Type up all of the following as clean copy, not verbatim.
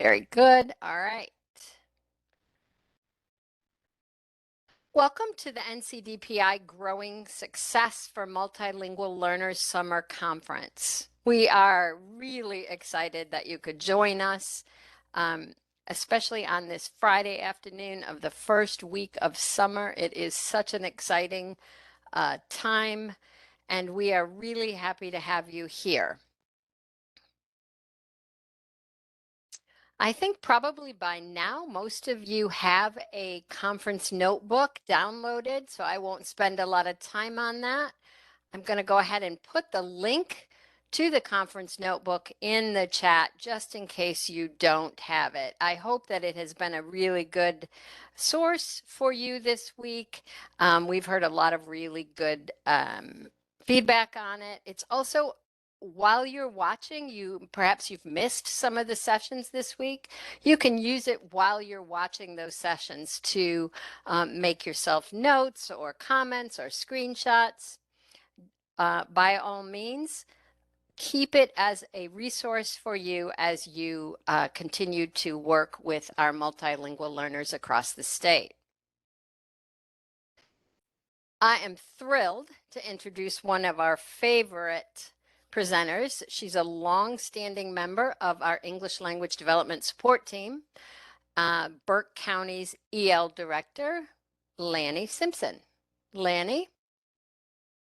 Very good. All right. Welcome to the NCDPI Growing Success for Multilingual Learners Summer Conference. We are really excited that you could join us, especially on this Friday afternoon of the first week of summer. It is such an exciting time, and we are really happy to have you here. I think probably by now, most of you have a conference notebook downloaded, so I won't spend a lot of time on that. I'm going to go ahead and put the link to the conference notebook in the chat just in case you don't have it. I hope that it has been a really good source for you this week. We've heard a lot of really good feedback on it. It's also, while you're watching, perhaps you've missed some of the sessions this week. You can use it while you're watching those sessions to make yourself notes or comments or screenshots. By all means, keep it as a resource for you as you continue to work with our multilingual learners across the state. I am thrilled to introduce one of our favorite presenters. She's a long-standing member of our English Language Development Support Team, Burke County's EL Director, Lanny Simpson. Lanny?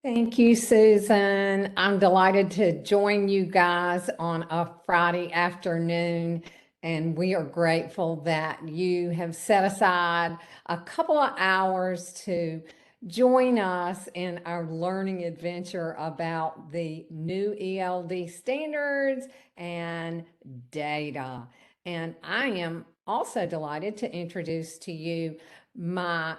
Thank you, Susan. I'm delighted to join you guys on a Friday afternoon, and we are grateful that you have set aside a couple of hours to join us in our learning adventure about the new ELD standards and data. And I am also delighted to introduce to you my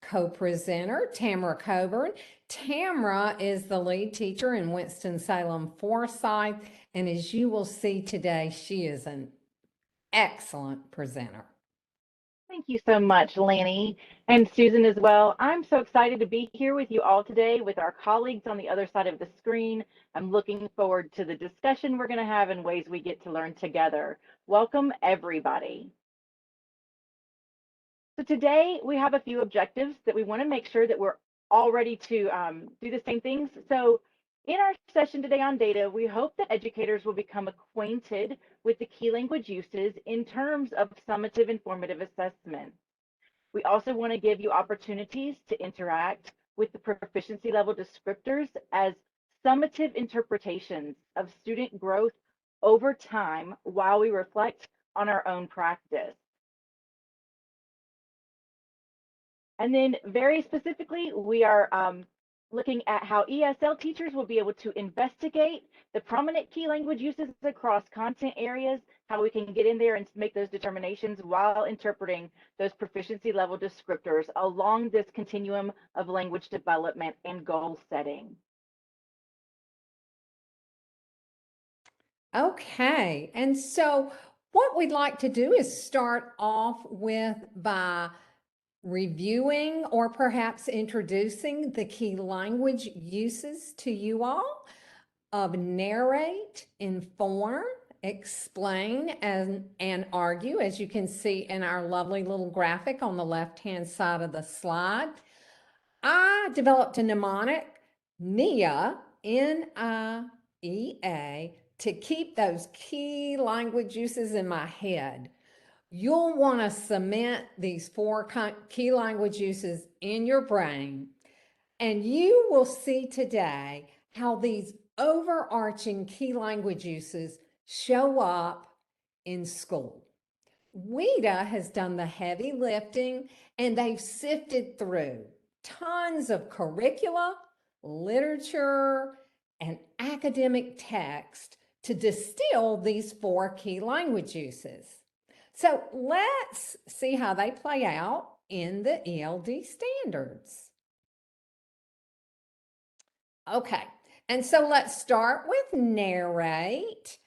co-presenter, Tamara Coburn. Tamara is the lead teacher in Winston-Salem Forsyth, and as you will see today, she is an excellent presenter. Thank you so much, Lanny, and Susan as well. I'm so excited to be here with you all today with our colleagues on the other side of the screen. I'm looking forward to the discussion we're going to have and ways we get to learn together. Welcome, everybody. So today we have a few objectives that we want to make sure that we're all ready to do the same things. So in our session today on data, we hope that educators will become acquainted with the key language uses in terms of summative and formative assessment. We also want to give you opportunities to interact with the proficiency level descriptors as summative interpretations of student growth over time while we reflect on our own practice. And then very specifically, we are looking at how ESL teachers will be able to investigate the prominent key language uses across content areas, how we can get in there and make those determinations while interpreting those proficiency level descriptors along this continuum of language development and goal setting. Okay, and so what we'd like to do is start off with by reviewing or perhaps introducing the key language uses to you all of narrate, inform, explain, and argue, as you can see in our lovely little graphic on the left-hand side of the slide. I developed a mnemonic, NIA, N-I-E-A, to keep those key language uses in my head. You'll want to cement these four key language uses in your brain, and you will see today how these overarching key language uses show up in school. WIDA has done the heavy lifting, and they've sifted through tons of curricula, literature, and academic text to distill these four key language uses. So let's see how they play out in the ELD standards. Okay, and so let's start with narrate.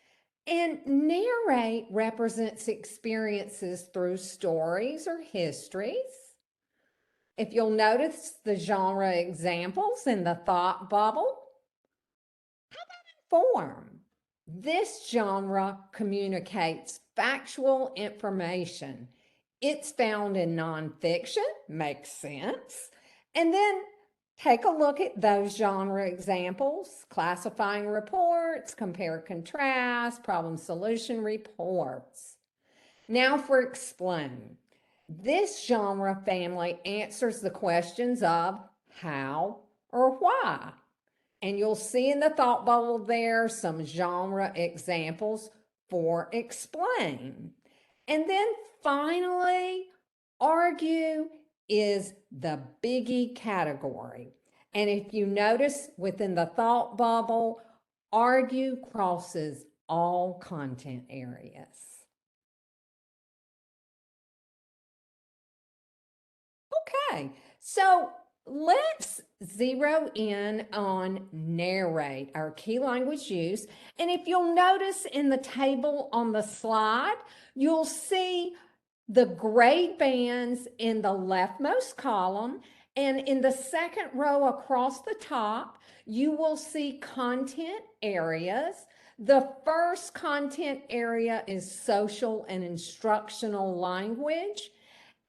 And narrate represents experiences through stories or histories. If you'll notice the genre examples in the thought bubble, how about inform? This genre communicates factual information. It's found in nonfiction, makes sense. And then take a look at those genre examples: classifying reports, compare contrast, problem solution reports. Now for explain. This genre family answers the questions of how or why. And you'll see in the thought bubble there some genre examples for explain. And then finally, argue is the biggie category. And if you notice within the thought bubble, argue crosses all content areas. Okay, so let's zero in on narrate, our key language use. And if you'll notice in the table on the slide, you'll see the grade bands in the leftmost column, and in the second row across the top, you will see content areas. The first content area is social and instructional language.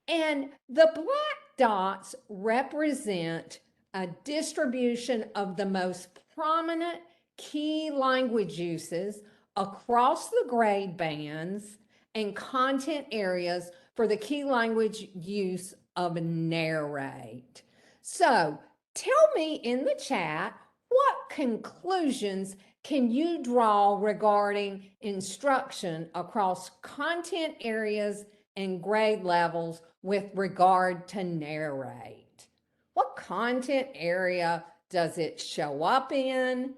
And the black dots represent a distribution of the most prominent key language uses across the grade bands and content areas for the key language use of narrate. So tell me in the chat, what conclusions can you draw regarding instruction across content areas and grade levels with regard to narrate? What content area does it show up in?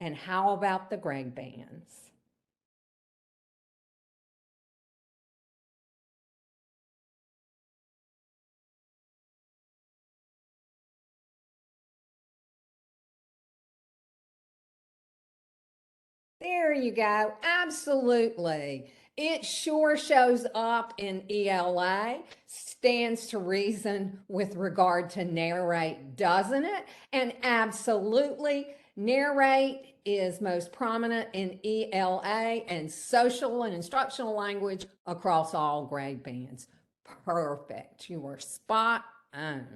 And how about the grade bands? There you go. Absolutely. It sure shows up in ELA, stands to reason with regard to narrate, doesn't it? And absolutely, narrate is most prominent in ELA and social and instructional language across all grade bands. Perfect. You were spot on.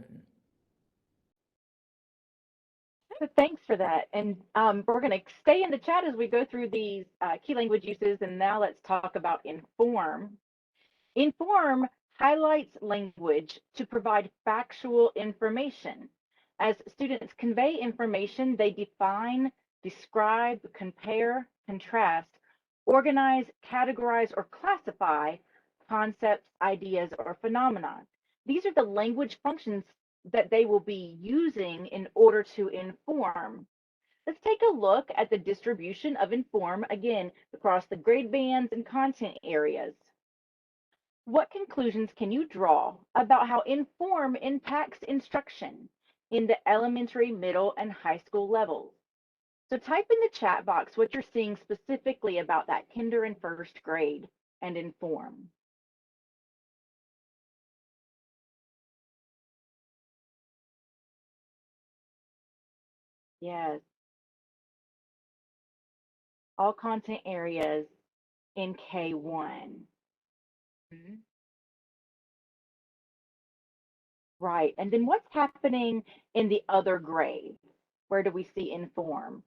So thanks for that. And we're going to stay in the chat as we go through these key language uses. And now let's talk about inform. Inform highlights language to provide factual information. As students convey information, they define, describe, compare, contrast, organize, categorize, or classify concepts, ideas, or phenomena. These are the language functions that they will be using in order to inform. Let's take a look at the distribution of inform again across the grade bands and content areas. What conclusions can you draw about how inform impacts instruction in the elementary, middle, and high school levels? So type in the chat box what you're seeing specifically about that kinder and first grade and inform. Yes, all content areas in K1. Right, and then what's happening in the other grades? Where do we see inform?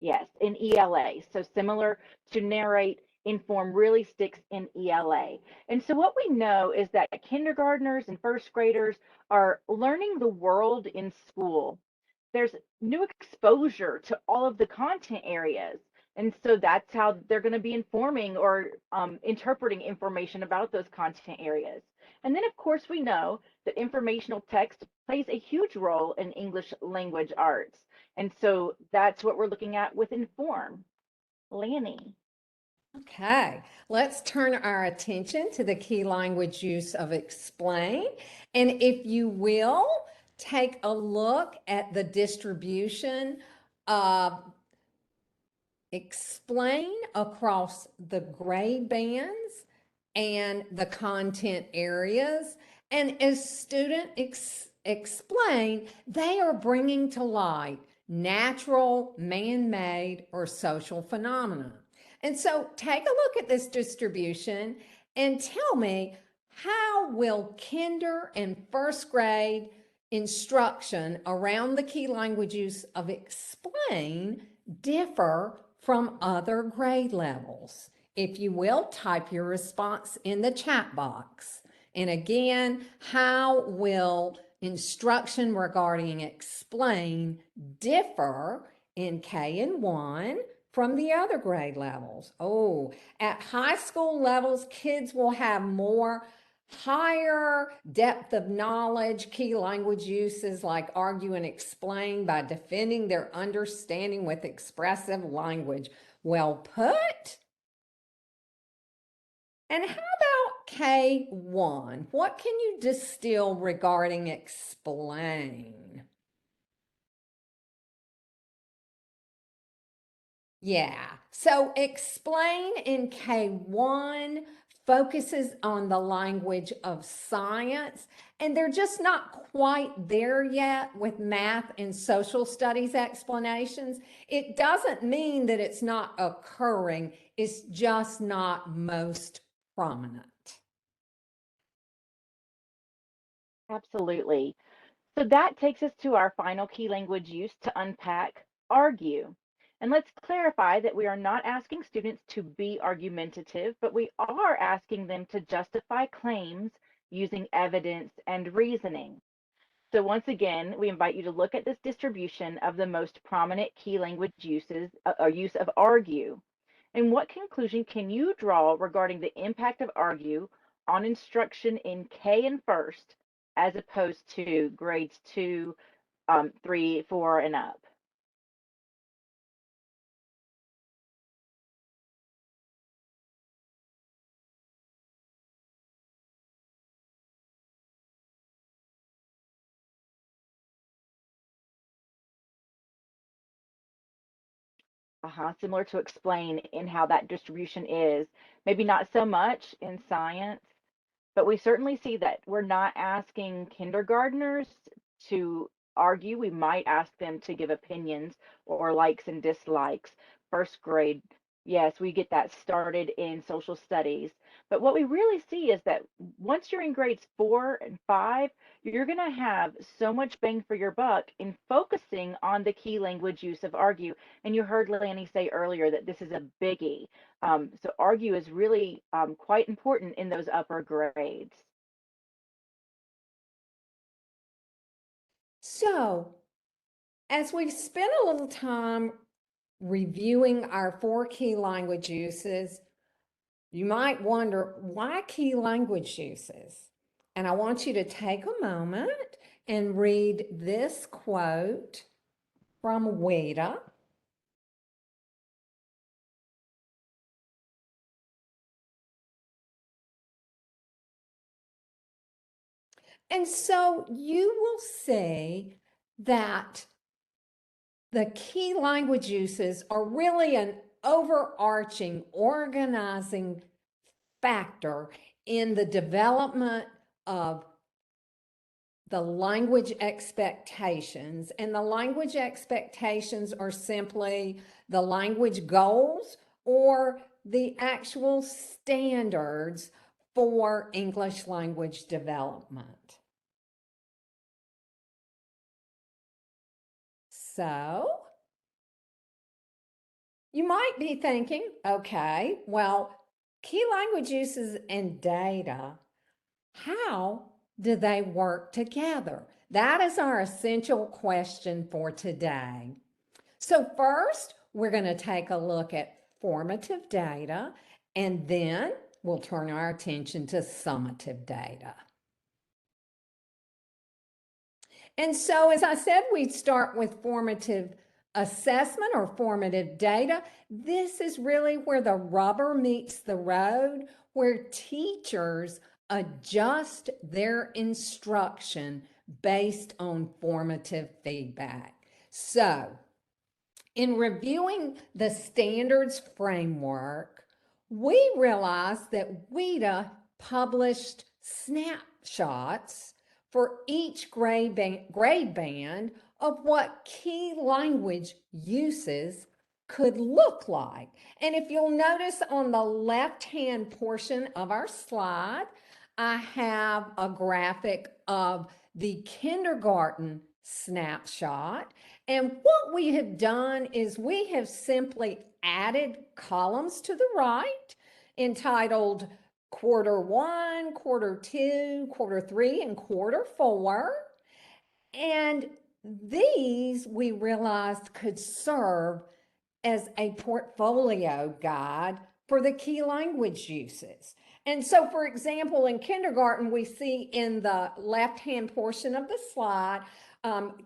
Yes, in ELA. So similar to narrate, inform really sticks in ELA. And so what we know is that kindergartners and first graders are learning the world in school. There's new exposure to all of the content areas. And so that's how they're going to be informing or interpreting information about those content areas. And then, of course, we know that informational text plays a huge role in English language arts. And so that's what we're looking at with inform. Lanny. Okay, let's turn our attention to the key language use of explain. And if you will, take a look at the distribution of explain across the grade bands and the content areas. And as students explain, they are bringing to light natural, man-made, or social phenomena. And so take a look at this distribution and tell me, how will kinder and first grade instruction around the key language use of explain differ from other grade levels? If you will, type your response in the chat box. And again, how will instruction regarding explain differ in K and 1 from the other grade levels? Oh, at high school levels, kids will have more higher depth of knowledge, key language uses like argue and explain by defending their understanding with expressive language. Well put. And how about K1? What can you distill regarding explain? Yeah, so explain in K1 focuses on the language of science, and they're just not quite there yet with math and social studies explanations. It doesn't mean that it's not occurring, it's just not most prominent. Absolutely. So that takes us to our final key language use to unpack, argue. And let's clarify that we are not asking students to be argumentative, but we are asking them to justify claims using evidence and reasoning. So once again, we invite you to look at this distribution of the most prominent key language uses or use of argue. And what conclusion can you draw regarding the impact of argue on instruction in K and first, as opposed to grades 2, 3, 4, and up? Similar to explain in how that distribution is. Maybe not so much in science, but we certainly see that we're not asking kindergartners to argue. We might ask them to give opinions or likes and dislikes. First grade, yes, we get that started in social studies. But what we really see is that once you're in grades 4 and 5, you're going to have so much bang for your buck in focusing on the key language use of argue. And you heard Lanny say earlier that this is a biggie. So argue is really quite important in those upper grades. So, as we've spent a little time reviewing our 4 key language uses, you might wonder, why key language uses? And I want you to take a moment and read this quote from Weta. And so you will see that the key language uses are really an overarching organizing factor in the development of the language expectations. And the language expectations are simply the language goals or the actual standards for English language development. So you might be thinking, okay, well, key language uses and data, how do they work together? That is our essential question for today. So first, we're going to take a look at formative data, and then we'll turn our attention to summative data. And so, as I said, we start with formative assessment or formative data. This is really where the rubber meets the road, where teachers adjust their instruction based on formative feedback. So, in reviewing the standards framework, we realized that WETA published snapshots for each grade band of what key language uses could look like. And if you'll notice on the left-hand portion of our slide, I have a graphic of the kindergarten snapshot. And what we have done is we have simply added columns to the right entitled quarter 1, quarter 2, quarter 3, and quarter 4. And these we realized could serve as a portfolio guide for the key language uses. And so, for example, in kindergarten, we see in the left-hand portion of the slide,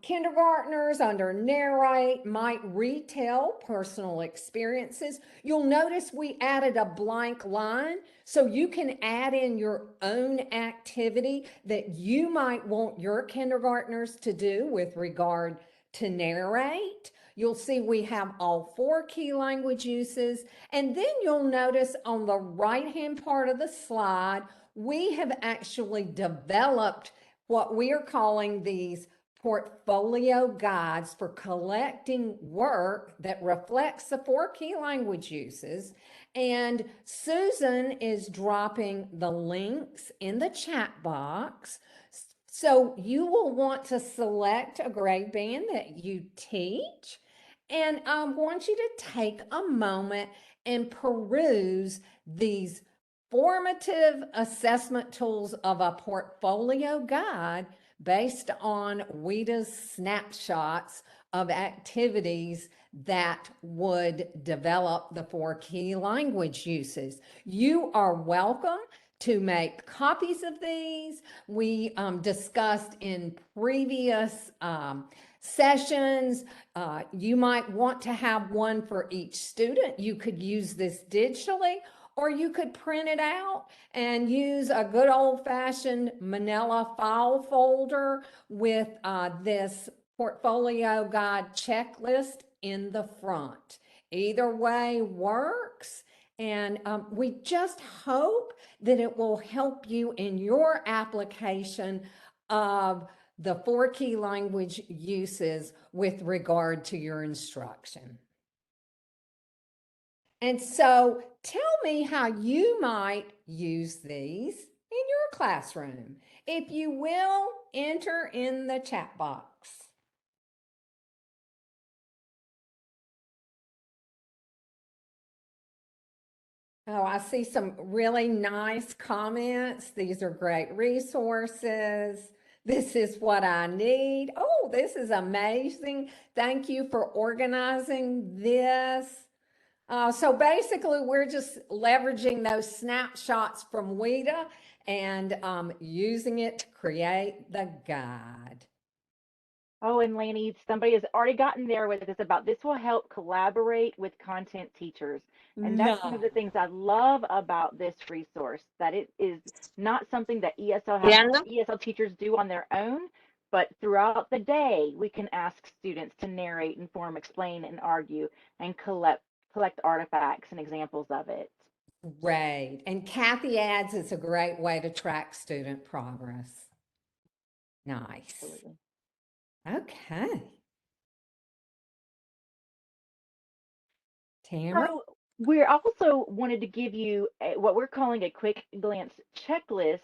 kindergartners under Narrate might retell personal experiences. You'll notice we added a blank line so you can add in your own activity that you might want your kindergartners to do with regard to Narrate. You'll see we have all 4 key language uses. And then you'll notice on the right-hand part of the slide, we have actually developed what we are calling these portfolio guides for collecting work that reflects the 4 key language uses. And Susan is dropping the links in the chat box. So you will want to select a grade band that you teach. And I want you to take a moment and peruse these formative assessment tools of a portfolio guide based on WIDA's snapshots of activities that would develop the 4 key language uses. You are welcome to make copies of these. We discussed in previous sessions, you might want to have one for each student. You could use this digitally, or you could print it out and use a good old-fashioned manila file folder with this portfolio guide checklist in the front. Either way works, and we just hope that it will help you in your application of the 4 key language uses with regard to your instruction. And so tell me how you might use these in your classroom. If you will, enter in the chat box. Oh, I see some really nice comments. These are great resources. This is what I need. Oh, this is amazing. Thank you for organizing this. So basically, we're just leveraging those snapshots from WIDA and using it to create the guide. Oh, and Lanny, somebody has already gotten there with us about this will help collaborate with content teachers. And that's one of the things I love about this resource, that it is not something that ESL teachers do on their own, but throughout the day, we can ask students to narrate, inform, explain, and argue, and collect artifacts and examples of it. Great. And Kathy adds it's a great way to track student progress. Nice. Absolutely. Okay. Tamara? So we also wanted to give you what we're calling a quick glance checklist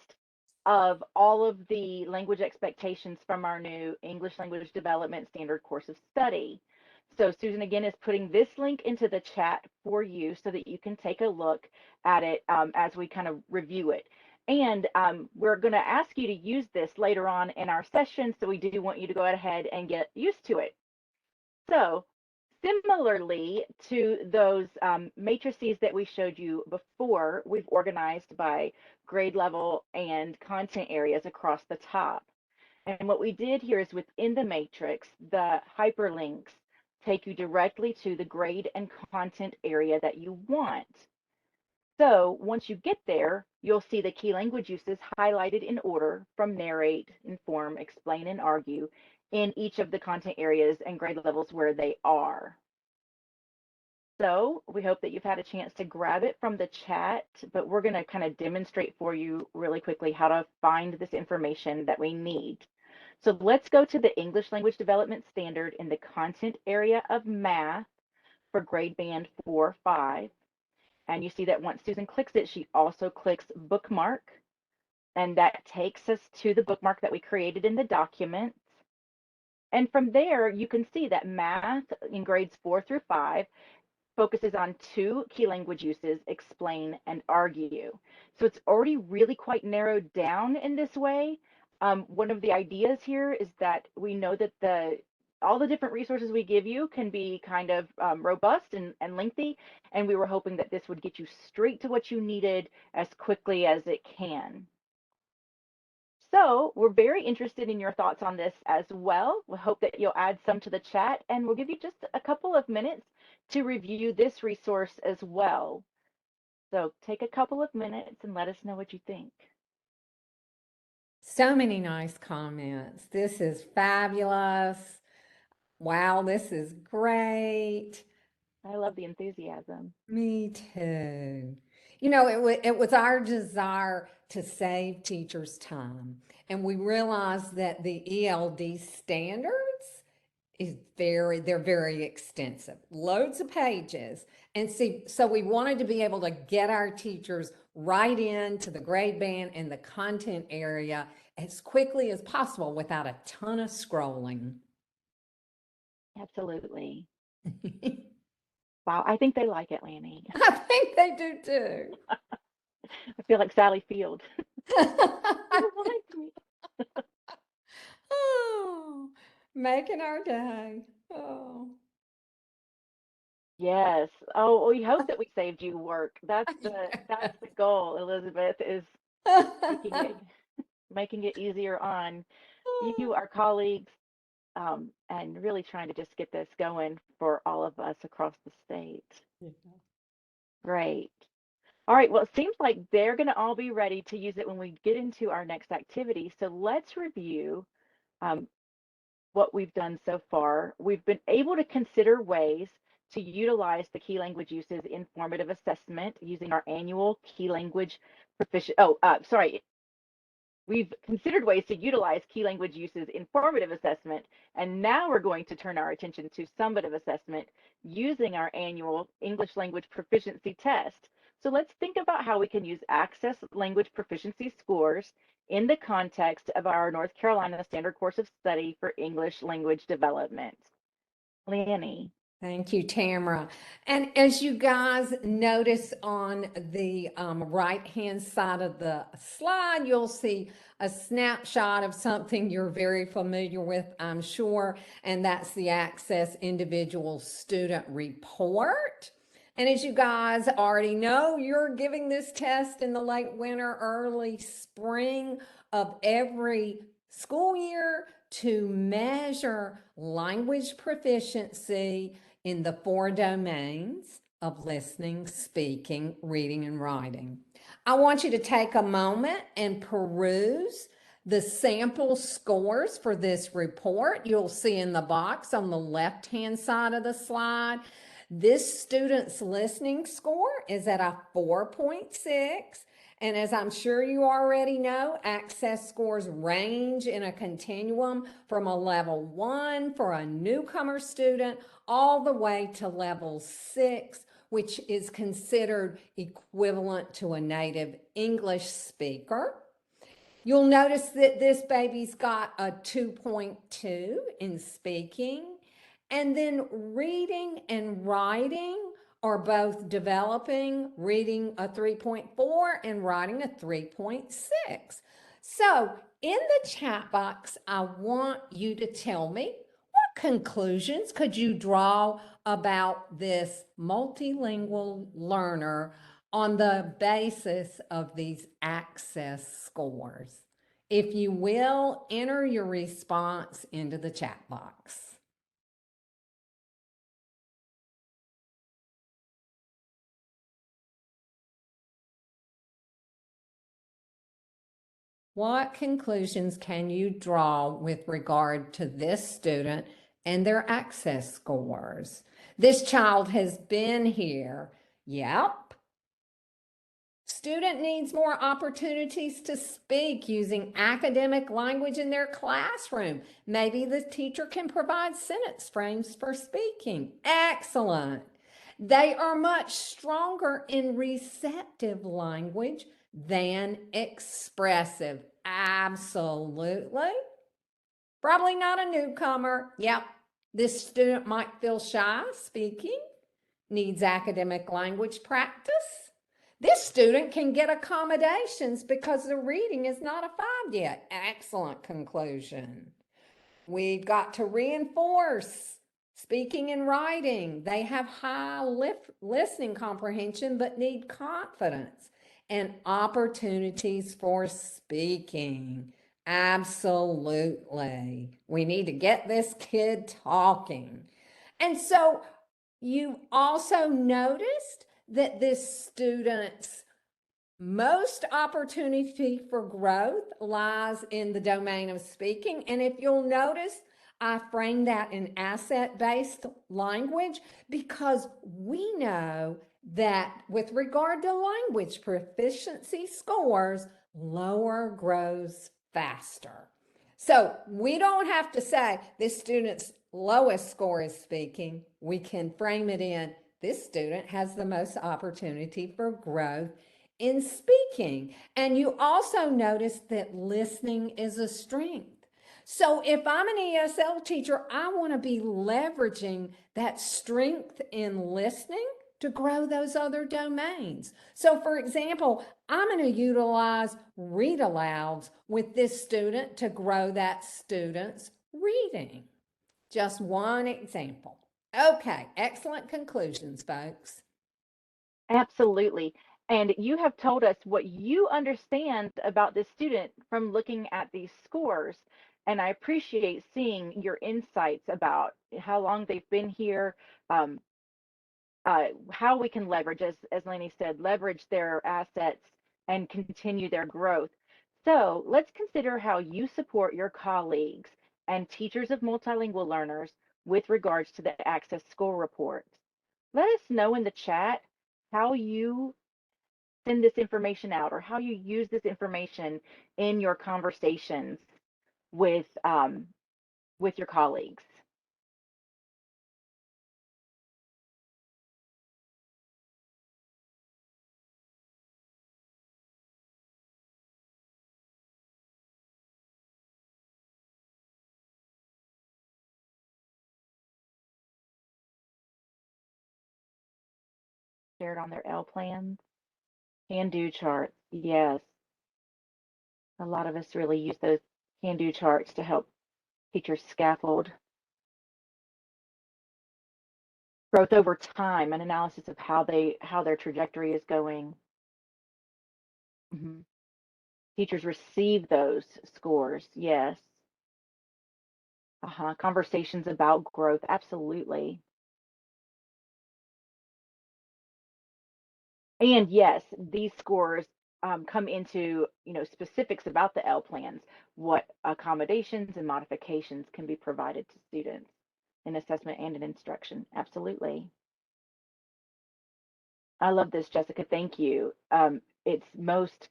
of all of the language expectations from our new English Language Development Standard Course of Study. So Susan, again, is putting this link into the chat for you so that you can take a look at it as we kind of review it. And we're going to ask you to use this later on in our session, so we do want you to go ahead and get used to it. So similarly to those matrices that we showed you before, we've organized by grade level and content areas across the top. And what we did here is within the matrix, the hyperlinks take you directly to the grade and content area that you want. So once you get there, you'll see the key language uses highlighted in order from narrate, inform, explain, and argue in each of the content areas and grade levels where they are. So we hope that you've had a chance to grab it from the chat, but we're going to kind of demonstrate for you really quickly how to find this information that we need. So let's go to the English Language Development Standard in the content area of math for grade band 4-5. And you see that once Susan clicks it, she also clicks bookmark. And that takes us to the bookmark that we created in the documents. And from there, you can see that math in grades 4-5 focuses on 2 key language uses, explain and argue. So it's already really quite narrowed down in this way. One of the ideas here is that we know that all the different resources we give you can be kind of robust and lengthy, and we were hoping that this would get you straight to what you needed as quickly as it can. So we're very interested in your thoughts on this as well. We hope that you'll add some to the chat, and we'll give you just a couple of minutes to review this resource as well. So take a couple of minutes and let us know what you think. So many nice comments. This is fabulous. Wow, this is great. I love the enthusiasm. Me too. You know, it was our desire to save teachers time. And we realized that the ELD standards they're very extensive, loads of pages. And see, so we wanted to be able to get our teachers right into the grade band and the content area as quickly as possible without a ton of scrolling. Absolutely. Wow, I think they like it, Lanny. I think they do too. I feel like Sally Field. Oh, making our day. Oh. Yes. Oh, we hope that we saved you work. That's the goal, Elizabeth, is making it easier on you, our colleagues, and really trying to just get this going for all of us across the state. Yeah. Great. All right, well, it seems like they're going to all be ready to use it when we get into our next activity. So let's review what we've done so far. We've been able to consider ways to utilize the key language uses in formative assessment using our annual key language We've considered ways to utilize key language uses in formative assessment, and now we're going to turn our attention to summative assessment using our annual English language proficiency test. So let's think about how we can use Access Language Proficiency scores in the context of our North Carolina Standard Course of Study for English Language Development. Lanny. Thank you, Tamara. And as you guys notice on the right-hand side of the slide, you'll see a snapshot of something you're very familiar with, I'm sure, and that's the Access Individual Student Report. And as you guys already know, you're giving this test in the late winter, early spring of every school year to measure language proficiency in the 4 domains of listening, speaking, reading, and writing. I want you to take a moment and peruse the sample scores for this report. You'll see in the box on the left-hand side of the slide. This student's listening score is at a 4.6. And as I'm sure you already know, Access scores range in a continuum from a level 1 for a newcomer student all the way to level 6, which is considered equivalent to a native English speaker. You'll notice that this baby's got a 2.2 in speaking, and then reading and writing are both developing, reading a 3.4 and writing a 3.6. So in the chat box, I want you to tell me, what conclusions could you draw about this multilingual learner on the basis of these Access scores? If you will, enter your response into the chat box. What conclusions can you draw with regard to this student and their Access scores? This child has been here. Yep. Student needs more opportunities to speak using academic language in their classroom. Maybe the teacher can provide sentence frames for speaking. Excellent. They are much stronger in receptive language than expressive. Absolutely. Probably not a newcomer. Yep. This student might feel shy speaking, needs academic language practice. This student can get accommodations because the reading is not a 5 yet. Excellent conclusion. We've got to reinforce speaking and writing. They have high listening comprehension but need confidence and opportunities for speaking. Absolutely. We need to get this kid talking. And so you also noticed that this student's most opportunity for growth lies in the domain of speaking. And if you'll notice, I frame that in asset-based language because we know that with regard to language proficiency scores, lower grows faster. So we don't have to say this student's lowest score is speaking. We can frame it in this student has the most opportunity for growth in speaking. And you also notice that listening is a strength. So if I'm an ESL teacher, I want to be leveraging that strength in listening to grow those other domains. So for example, I'm going to utilize read alouds with this student to grow that student's reading. Just one example. Okay, excellent conclusions, folks. Absolutely. And you have told us what you understand about this student from looking at these scores. And I appreciate seeing your insights about how long they've been here, um, how we can leverage, as Lainey said, leverage their assets and continue their growth. So let's consider how you support your colleagues and teachers of multilingual learners with regards to the Access Score Reports. Let us know in the chat how you send this information out or how you use this information in your conversations with your colleagues. Shared on their L plans. Can-do charts. Yes. A lot of us really use those can-do charts to help teachers scaffold growth over time, an analysis of how their trajectory is going. Mhm. Teachers receive those scores. Yes. Conversations about growth. Absolutely. And yes, these scores come into, specifics about the L plans, what accommodations and modifications can be provided to students in assessment and in instruction. Absolutely. I love this, Jessica. Thank you. It's most,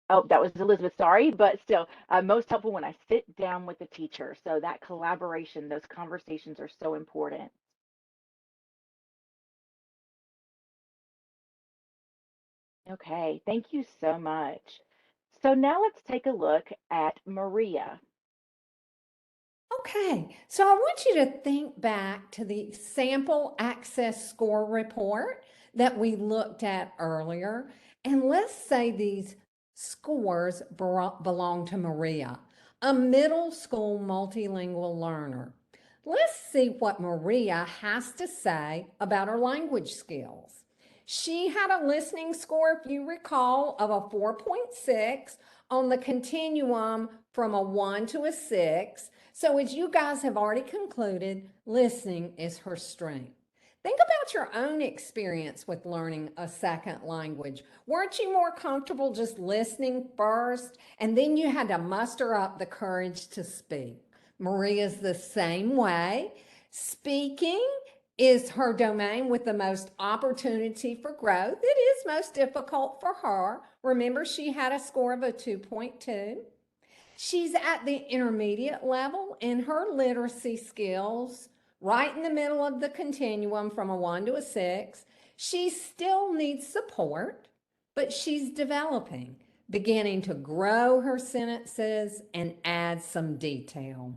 oh, that was Elizabeth, sorry, but still most helpful when I sit down with the teacher. So that collaboration, those conversations are so important. Okay, thank you so much. So now let's take a look at Maria. Okay, so I want you to think back to the sample access score report that we looked at earlier. And let's say these scores belong to Maria, a middle school multilingual learner. Let's see what Maria has to say about her language skills. She had a listening score, if you recall, of a 4.6 on the continuum from a 1 to a 6. So as you guys have already concluded, listening is her strength. Think about your own experience with learning a second language. Weren't you more comfortable just listening first, and then you had to muster up the courage to speak? Maria's the same way. Speaking is her domain with the most opportunity for growth. It is most difficult for her. Remember, she had a score of a 2.2. She's at the intermediate level in her literacy skills, right in the middle of the continuum from a 1 to a 6. She still needs support, but she's developing, beginning to grow her sentences and add some detail.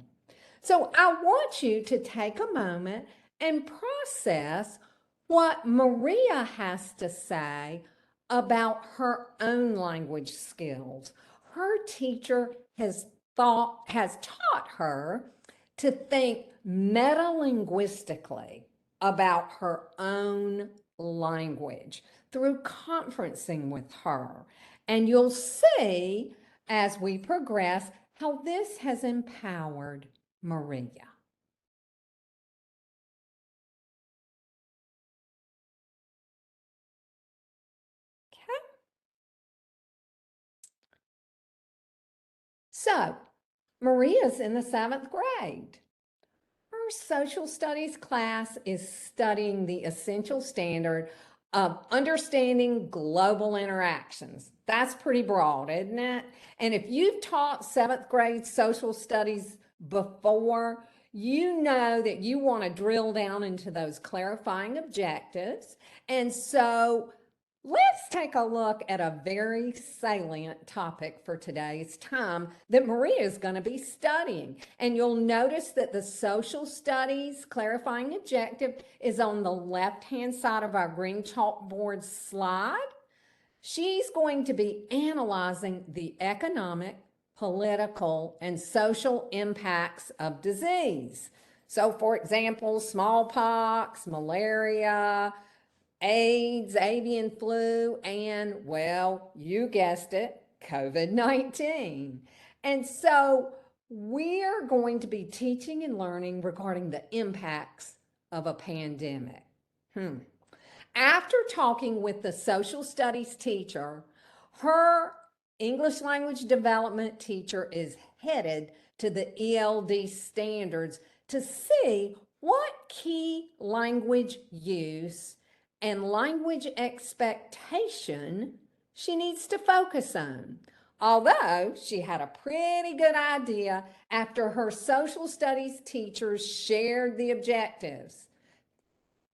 So I want you to take a moment and process what Maria has to say about her own language skills. Her teacher has taught her to think metalinguistically about her own language through conferencing with her. And you'll see as we progress how this has empowered Maria. Okay. So, Maria's in the 7th grade. Her social studies class is studying the essential standard of understanding global interactions. That's pretty broad, isn't it? And if you've taught 7th grade social studies before, you know that you want to drill down into those clarifying objectives. And so let's take a look at a very salient topic for today's time that Maria is going to be studying. And you'll notice that the social studies clarifying objective is on the left-hand side of our green chalkboard slide. She's going to be analyzing the economic, political, and social impacts of disease. So, for example, smallpox, malaria, AIDS, avian flu, and, well, you guessed it, COVID-19. And so we're going to be teaching and learning regarding the impacts of a pandemic. After talking with the social studies teacher, her English language development teacher is headed to the ELD standards to see what key language use and language expectation she needs to focus on. Although she had a pretty good idea after her social studies teachers shared the objectives.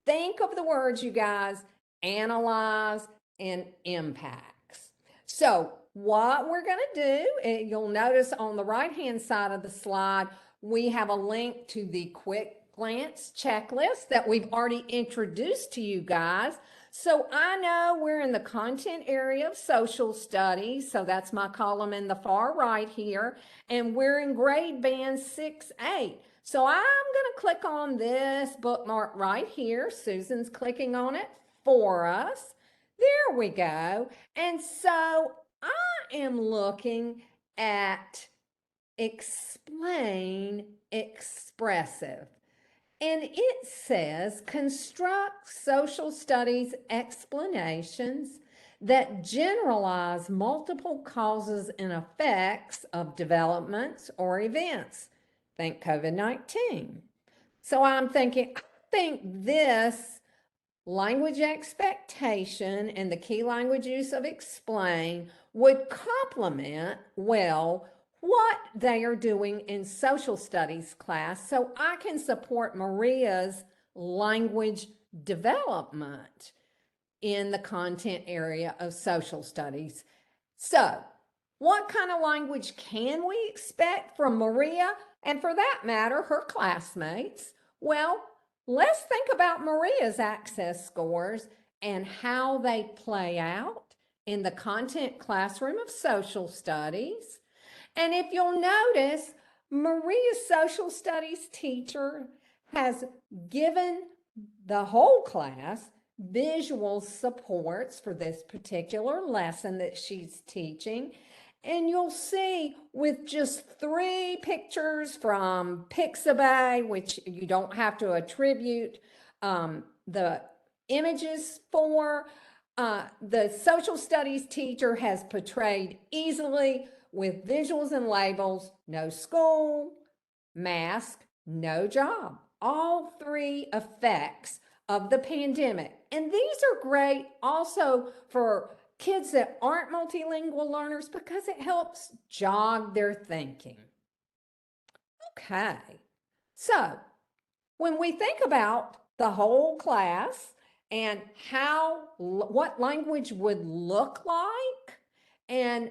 Think of the words, you guys, analyze and impacts. So what we're going to do, you'll notice on the right-hand side of the slide, we have a link to the quick glance checklist that we've already introduced to you guys. So I know we're in the content area of social studies. So that's my column in the far right here. And we're in grade band 6-8. So I'm going to click on this bookmark right here. Susan's clicking on it for us. There we go. And so I am looking at explain expressive. And it says construct social studies explanations that generalize multiple causes and effects of developments or events. Think COVID-19. So I'm thinking, I think this language expectation and the key language use of explain would complement well what they are doing in social studies class so I can support Maria's language development in the content area of social studies. So, what kind of language can we expect from Maria and, for that matter, her classmates? Well, let's think about Maria's access scores and how they play out in the content classroom of social studies. And if you'll notice, Maria's social studies teacher has given the whole class visual supports for this particular lesson that she's teaching. And you'll see with just 3 pictures from Pixabay, which you don't have to attribute the images for, the social studies teacher has portrayed easily with visuals and labels, no school, mask, no job. All 3 effects of the pandemic. And these are great also for kids that aren't multilingual learners because it helps jog their thinking. Okay, so when we think about the whole class and what language would look like, and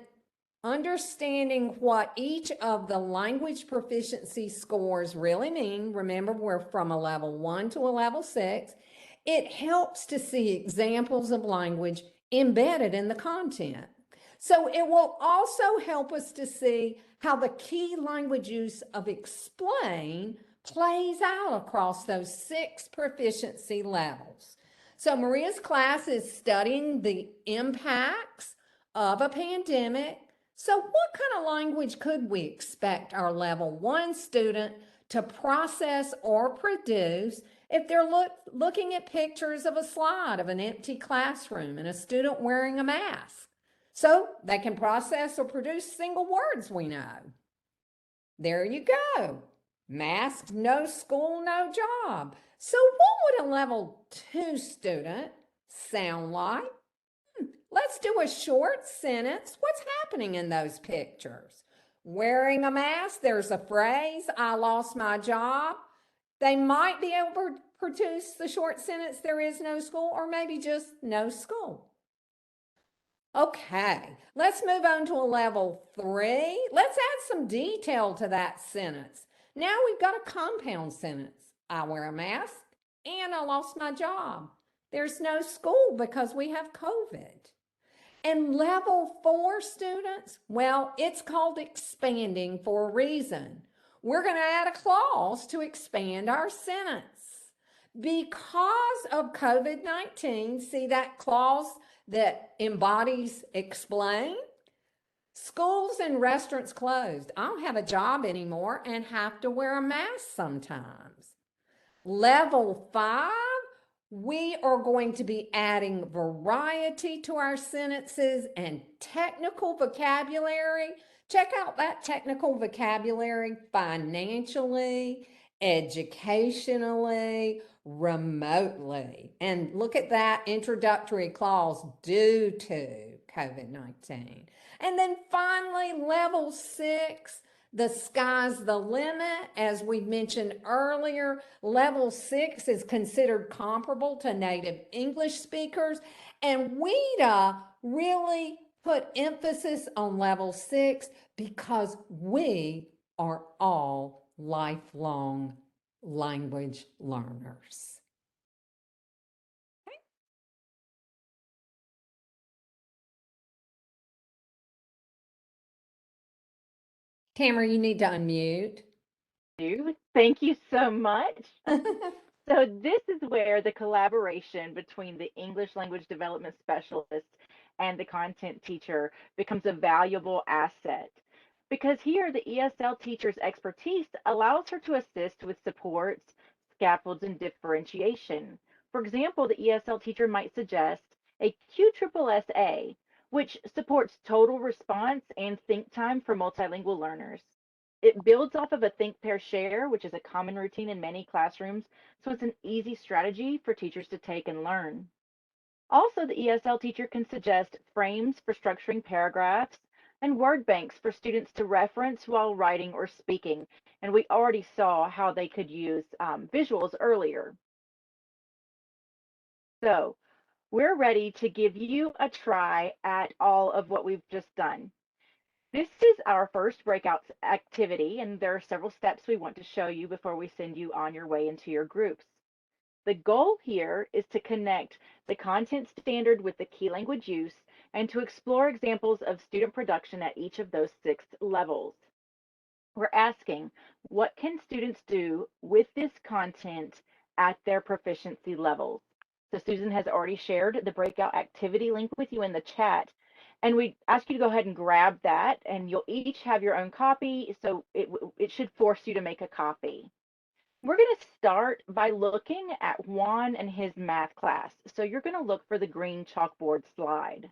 understanding what each of the language proficiency scores really mean, remember we're from a level 1 to a level 6, it helps to see examples of language embedded in the content. So it will also help us to see how the key language use of explain plays out across those 6 proficiency levels. So Maria's class is studying the impacts of a pandemic. So what kind of language could we expect our level 1 student to process or produce if they're looking at pictures of a slide of an empty classroom and a student wearing a mask? So they can process or produce single words we know. There you go. Mask, no school, no job. So what would a level 2 student sound like? Let's do a short sentence. What's happening in those pictures? Wearing a mask, there's a phrase, I lost my job. They might be able to produce the short sentence, there is no school, or maybe just no school. Okay, let's move on to a level 3. Let's add some detail to that sentence. Now we've got a compound sentence. I wear a mask and I lost my job. There's no school because we have COVID. And level 4 students, well, it's called expanding for a reason. We're going to add a clause to expand our sentence. Because of COVID-19, see that clause that embodies explain? Schools and restaurants closed. I don't have a job anymore and have to wear a mask sometimes. Level 5, we are going to be adding variety to our sentences and technical vocabulary. Check out that technical vocabulary financially, educationally, remotely. And look at that introductory clause, due to COVID-19. And then finally, level 6, the sky's the limit. As we mentioned earlier, level 6 is considered comparable to native English speakers. And WIDA really put emphasis on level 6 because we are all lifelong language learners. Tamara, you need to unmute. Thank you so much. So this is where the collaboration between the English language development specialist and the content teacher becomes a valuable asset. Because here the ESL teacher's expertise allows her to assist with supports, scaffolds, and differentiation. For example, the ESL teacher might suggest a QSSSA, which supports total response and think time for multilingual learners. It builds off of a think, pair, share, which is a common routine in many classrooms, so it's an easy strategy for teachers to take and learn. Also, the ESL teacher can suggest frames for structuring paragraphs and word banks for students to reference while writing or speaking. And we already saw how they could use visuals earlier. So we're ready to give you a try at all of what we've just done. This is our first breakout activity, and there are several steps we want to show you before we send you on your way into your groups. The goal here is to connect the content standard with the key language use and to explore examples of student production at each of those 6 levels. We're asking, what can students do with this content at their proficiency levels? So Susan has already shared the breakout activity link with you in the chat. And we ask you to go ahead and grab that, and you'll each have your own copy. So it should force you to make a copy. We're going to start by looking at Juan and his math class. So you're going to look for the green chalkboard slide.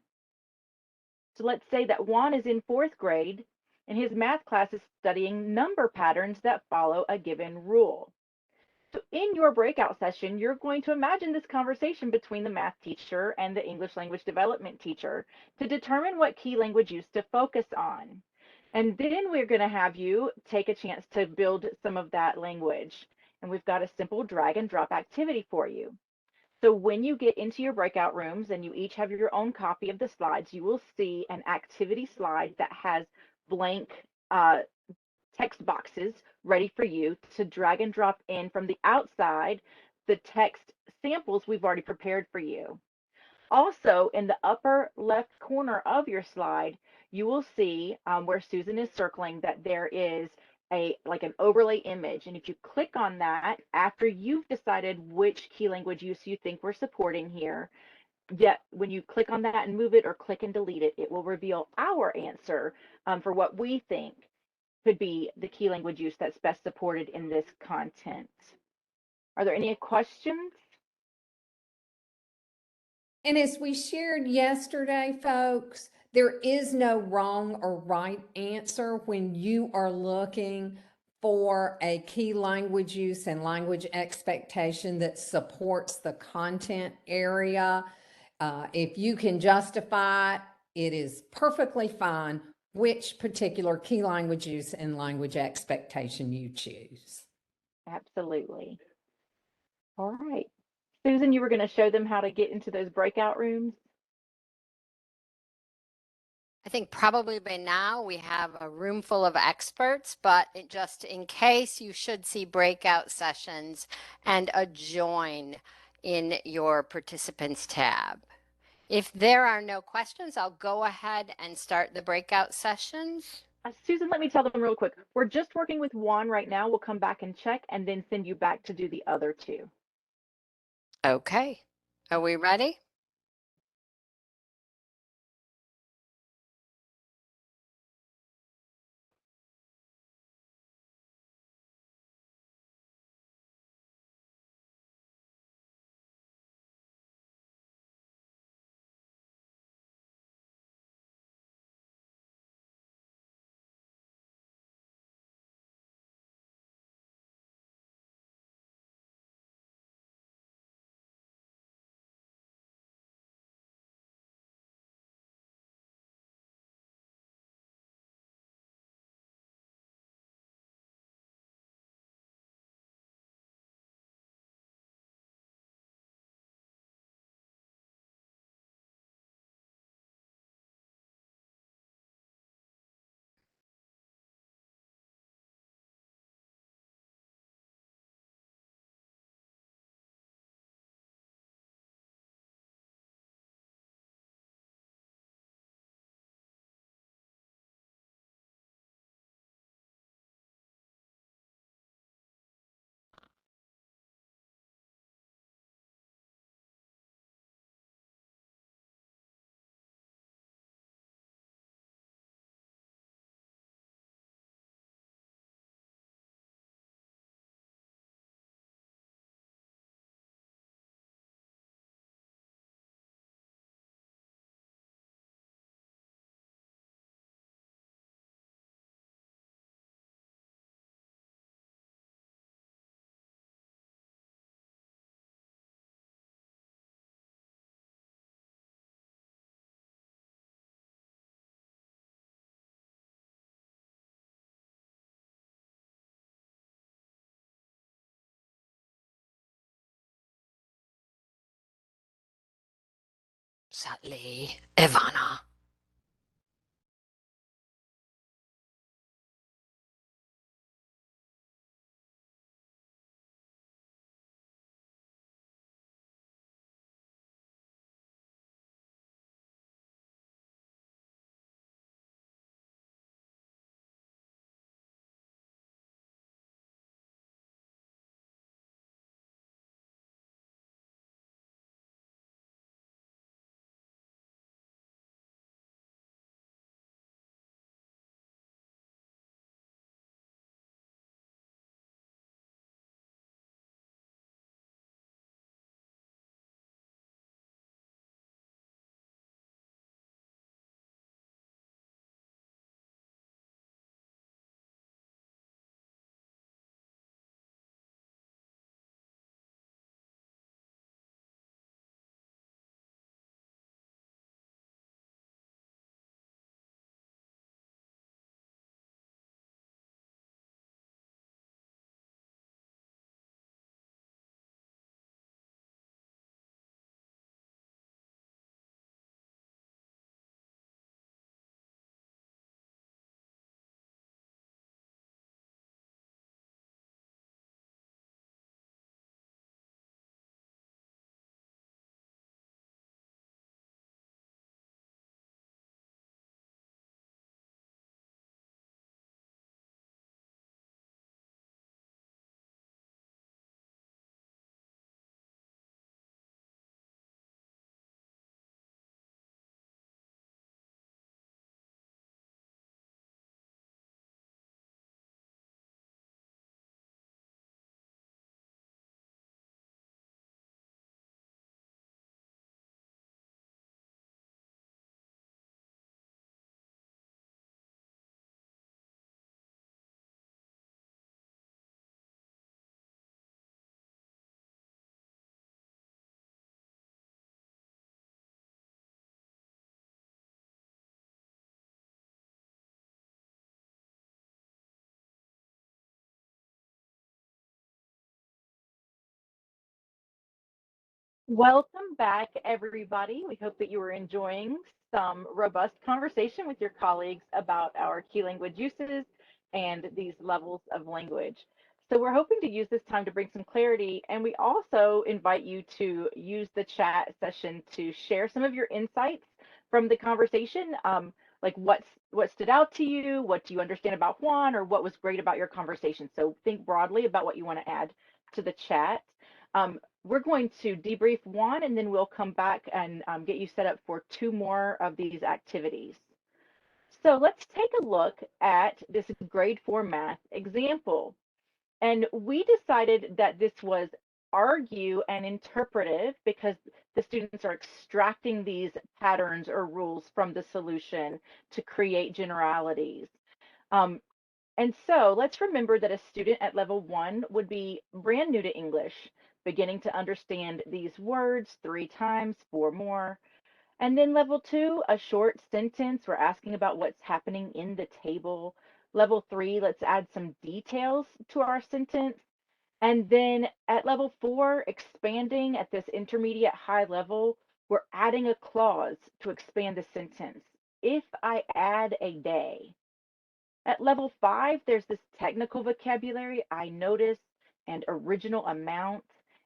So let's say that Juan is in 4th grade and his math class is studying number patterns that follow a given rule. So in your breakout session, you're going to imagine this conversation between the math teacher and the English language development teacher to determine what key language use to focus on. And then we're going to have you take a chance to build some of that language. And we've got a simple drag and drop activity for you. So when you get into your breakout rooms and you each have your own copy of the slides, you will see an activity slide that has blank text boxes ready for you to drag and drop in from the outside the text samples we've already prepared for you. Also, in the upper left corner of your slide, you will see where Susan is circling that there is like an overlay image. And if you click on that, after you've decided which key language use you think we're supporting here, yet when you click on that and move it or click and delete it, it will reveal our answer for what we think could be the key language use that's best supported in this content. Are there any questions? And as we shared yesterday, folks, there is no wrong or right answer when you are looking for a key language use and language expectation that supports the content area. If you can justify it, it is perfectly fine which particular key language use and language expectation you choose. Absolutely. All right. Susan, you were going to show them how to get into those breakout rooms. I think probably by now we have a room full of experts, but just in case, you should see breakout sessions and a join in your participants tab. If there are no questions, I'll go ahead and start the breakout sessions. Susan, let me tell them real quick. We're just working with Juan right now. We'll come back and check and then send you back to do the other two. Okay, are we ready? Sadly, Ivana. Welcome back, everybody. We hope that you are enjoying some robust conversation with your colleagues about our key language uses and these levels of language. So we're hoping to use this time to bring some clarity, and we also invite you to use the chat session to share some of your insights from the conversation, like what stood out to you, what do you understand about Juan, or what was great about your conversation. So think broadly about what you want to add to the chat. We're going to debrief one, and then we'll come back and get you set up for 2 more of these activities. So let's take a look at this grade 4 math example. And we decided that this was argue and interpretive because the students are extracting these patterns or rules from the solution to create generalities. Um, and so let's remember that a student at level 1 would be brand new to English, beginning to understand these words 3 times, 4 more. And then level 2, a short sentence. We're asking about what's happening in the table. Level 3, let's add some details to our sentence. And then at level 4, expanding at this intermediate high level, we're adding a clause to expand the sentence. If I add a day. At level 5, there's this technical vocabulary, I notice, and original amount.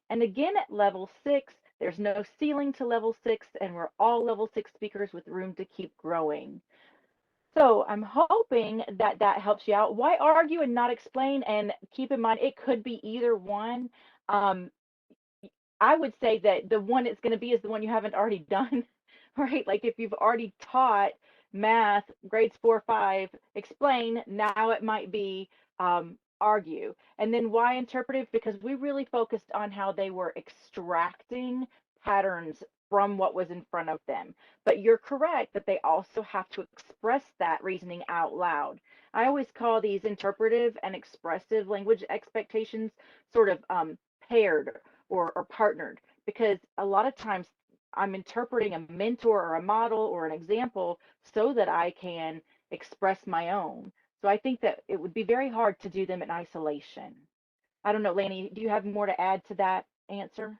And again, at level 6, there's no ceiling to level 6, and we're all level 6 speakers with room to keep growing. So I'm hoping that that helps you out. Why argue and not explain? And keep in mind, it could be either one. Um, I would say that the one it's going to be is the one you haven't already done, right? Like if you've already taught math, grades 4, 5, explain, now it might be argue. And then why interpretive? Because we really focused on how they were extracting patterns from what was in front of them. But you're correct that they also have to express that reasoning out loud. I always call these interpretive and expressive language expectations sort of paired or partnered, because a lot of times I'm interpreting a mentor or a model or an example so that I can express my own. So I think that it would be very hard to do them in isolation. I don't know, Lanny, do you have more to add to that answer?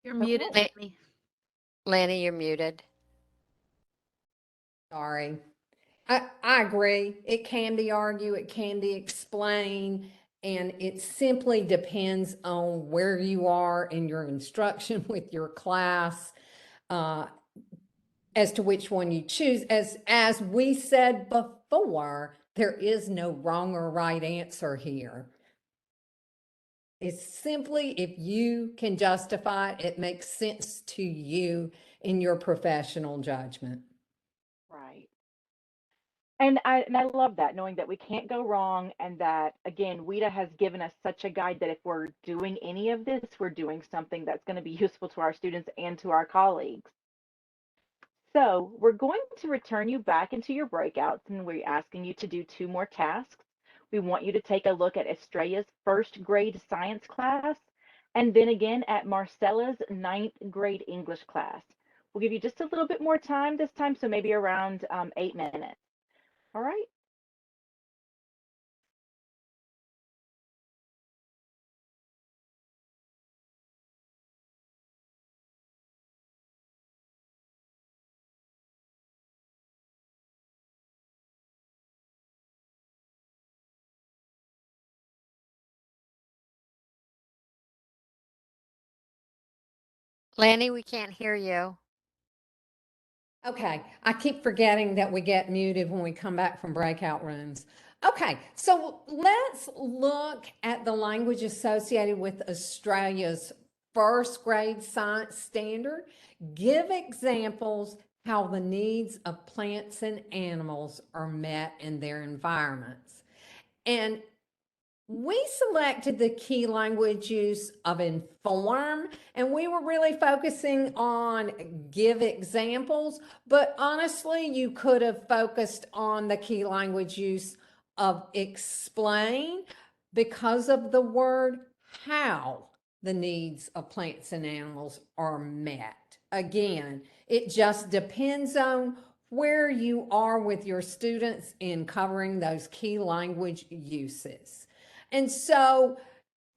You're muted, Okay. Lanny. Lanny, you're muted. Sorry. I agree. It can be argue, it can be explain, and it simply depends on where you are in your instruction with your class, as to which one you choose. As we said before, there is no wrong or right answer here. It's simply if you can justify it, it makes sense to you in your professional judgment. Right. And I love that, knowing that we can't go wrong, and that again, WIDA has given us such a guide that if we're doing any of this, we're doing something that's going to be useful to our students and to our colleagues. So we're going to return you back into your breakouts, and we're asking you to do 2 more tasks. We want you to take a look at Estrella's 1st grade science class, and then again at Marcella's 9th grade English class. We'll give you just a little bit more time this time, so maybe around 8 minutes. All right. Lanny, we can't hear you. Okay, I keep forgetting that we get muted when we come back from breakout rooms. Okay, so let's look at the language associated with Australia's 1st grade science standard. Give examples how the needs of plants and animals are met in their environments. And we selected the key language use of inform, and we were really focusing on give examples, but honestly, you could have focused on the key language use of explain because of the word how the needs of plants and animals are met. Again, it just depends on where you are with your students in covering those key language uses. And so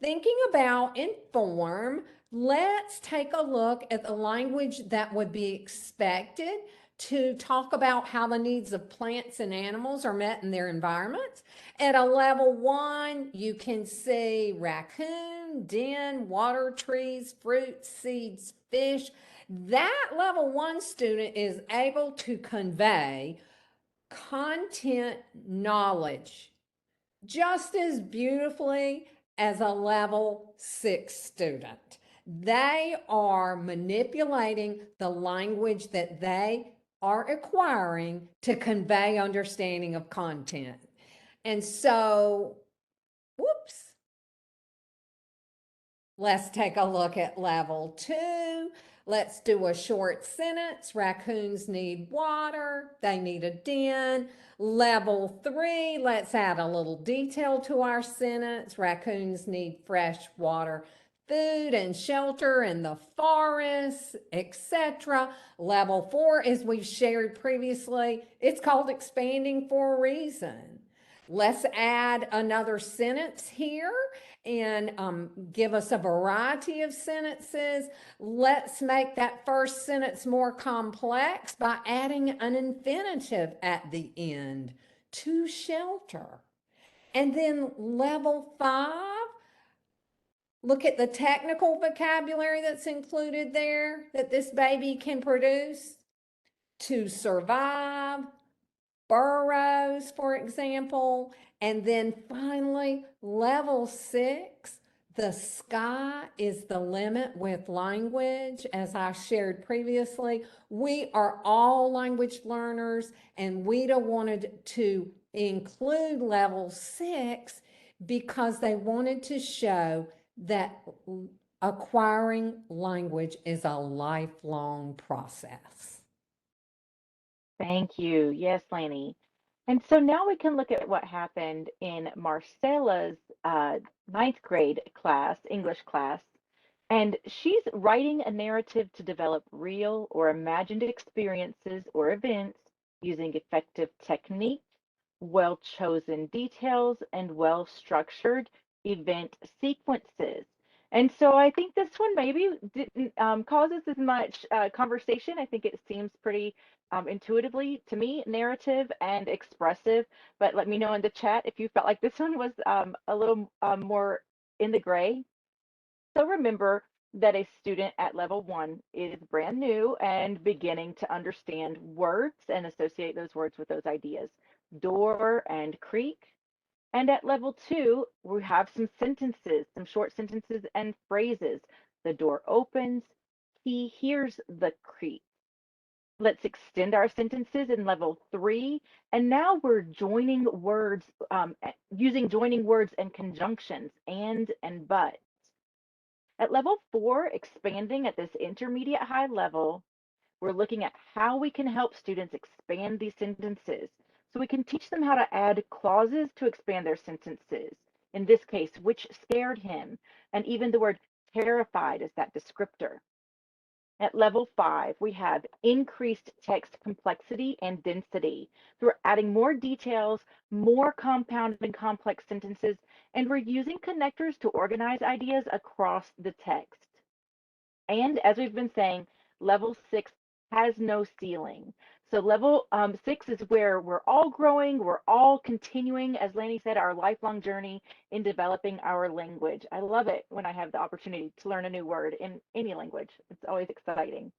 thinking about Inform, let's take a look at the language that would be expected to talk about how the needs of plants and animals are met in their environments. At a level 1, you can see raccoon, den, water trees, fruit, seeds, fish. That level 1 student is able to convey content knowledge just as beautifully as a level 6 student. They are manipulating the language that they are acquiring to convey understanding of content. And so, whoops. Let's take a look at level 2. Let's do a short sentence. Raccoons need water. They need a den. Level 3, let's add a little detail to our sentence. Raccoons need fresh water, food and shelter in the forest, etc. Level 4, as we've shared previously, it's called expanding for a reason. Let's add another sentence here and give us a variety of sentences. Let's make that first sentence more complex by adding an infinitive at the end, to shelter. And then level 5, look at the technical vocabulary that's included there that this baby can produce. To survive, burrows, for example. And then finally, level 6, the sky is the limit with language. As I shared previously, we are all language learners, and WIDA wanted to include level 6 because they wanted to show that acquiring language is a lifelong process. Thank you. Yes, Lanny. And so now we can look at what happened in Marcella's ninth grade class, English class. And she's writing a narrative to develop real or imagined experiences or events using effective technique, well-chosen details, and well-structured event sequences. And so I think this one maybe didn't cause us as much conversation. I think it seems pretty intuitively to me, narrative and expressive. But let me know in the chat if you felt like this one was a little more in the gray. So remember that a student at level 1 is brand new and beginning to understand words and associate those words with those ideas. Door and creek. And at level 2, we have some sentences, some short sentences and phrases. The door opens, he hears the creak. Let's extend our sentences in level 3. And now we're joining words, using joining words and conjunctions, and but. At level 4, expanding at this intermediate high level, we're looking at how we can help students expand these sentences. So we can teach them how to add clauses to expand their sentences. In this case, which scared him, and even the word terrified as that descriptor. At level 5, we have increased text complexity and density. So we're adding more details, more compound and complex sentences, and we're using connectors to organize ideas across the text. And as we've been saying, level 6 has no ceiling. So level 6 is where we're all growing, we're all continuing, as Lanny said, our lifelong journey in developing our language. I love it when I have the opportunity to learn a new word in any language. It's always exciting.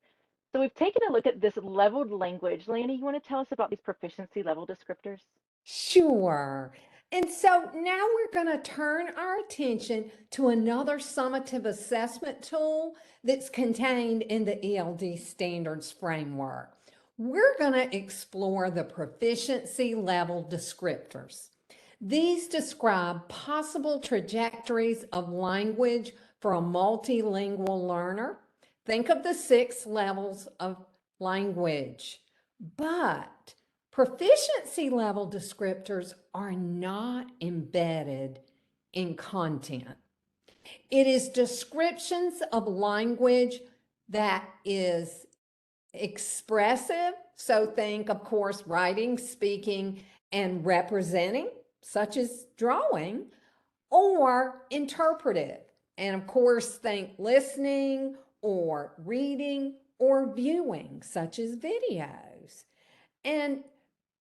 So we've taken a look at this leveled language. Lanny, you want to tell us about these proficiency level descriptors? Sure. And so now we're going to turn our attention to another summative assessment tool that's contained in the ELD standards framework. We're going to explore the proficiency level descriptors. These describe possible trajectories of language for a multilingual learner. Think of the 6 levels of language, but proficiency level descriptors are not embedded in content. It is descriptions of language that is expressive So think, of course, writing, speaking, and representing, such as drawing, or interpretive. And of course, think listening or reading or viewing, such as videos. And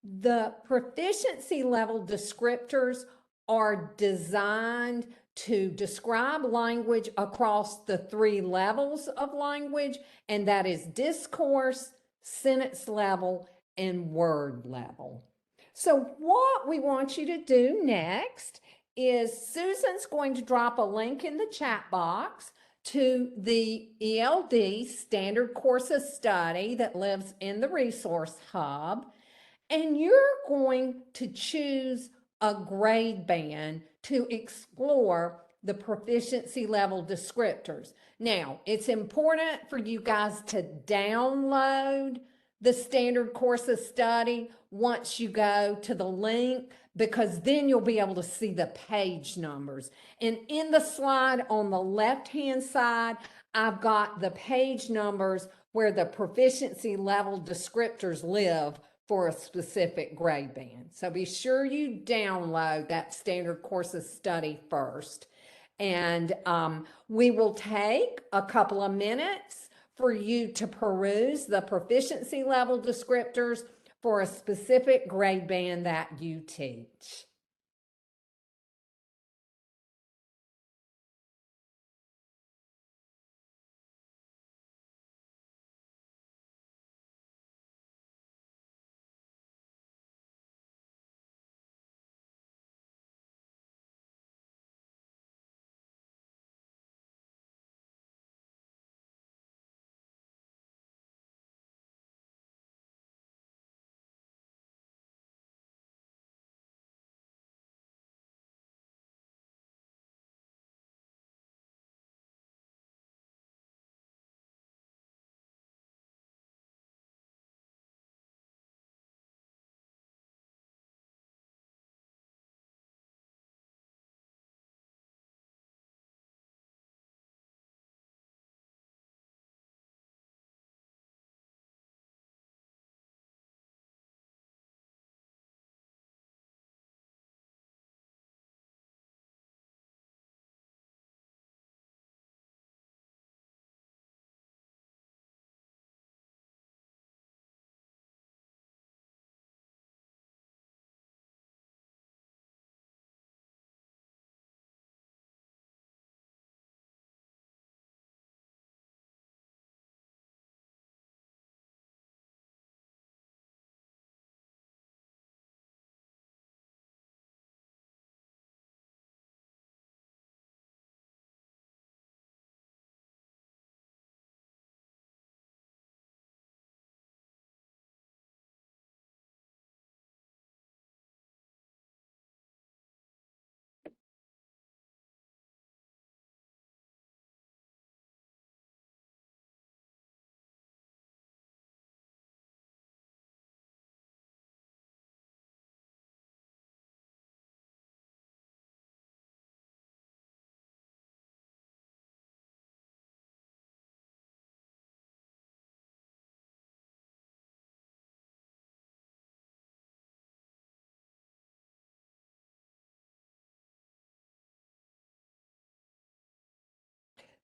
the proficiency level descriptors are designed to describe language across the 3 levels of language, and that is discourse, sentence level, and word level. So what we want you to do next is Susan's going to drop a link in the chat box to the ELD Standard Course of Study that lives in the Resource Hub. And you're going to choose a grade band to explore the proficiency level descriptors. Now, it's important for you guys to download the standard course of study once you go to the link, because then you'll be able to see the page numbers. And in the slide on the left-hand side, I've got the page numbers where the proficiency level descriptors live for a specific grade band. So be sure you download that standard course of study first. And we will take a couple of minutes for you to peruse the proficiency level descriptors for a specific grade band that you teach.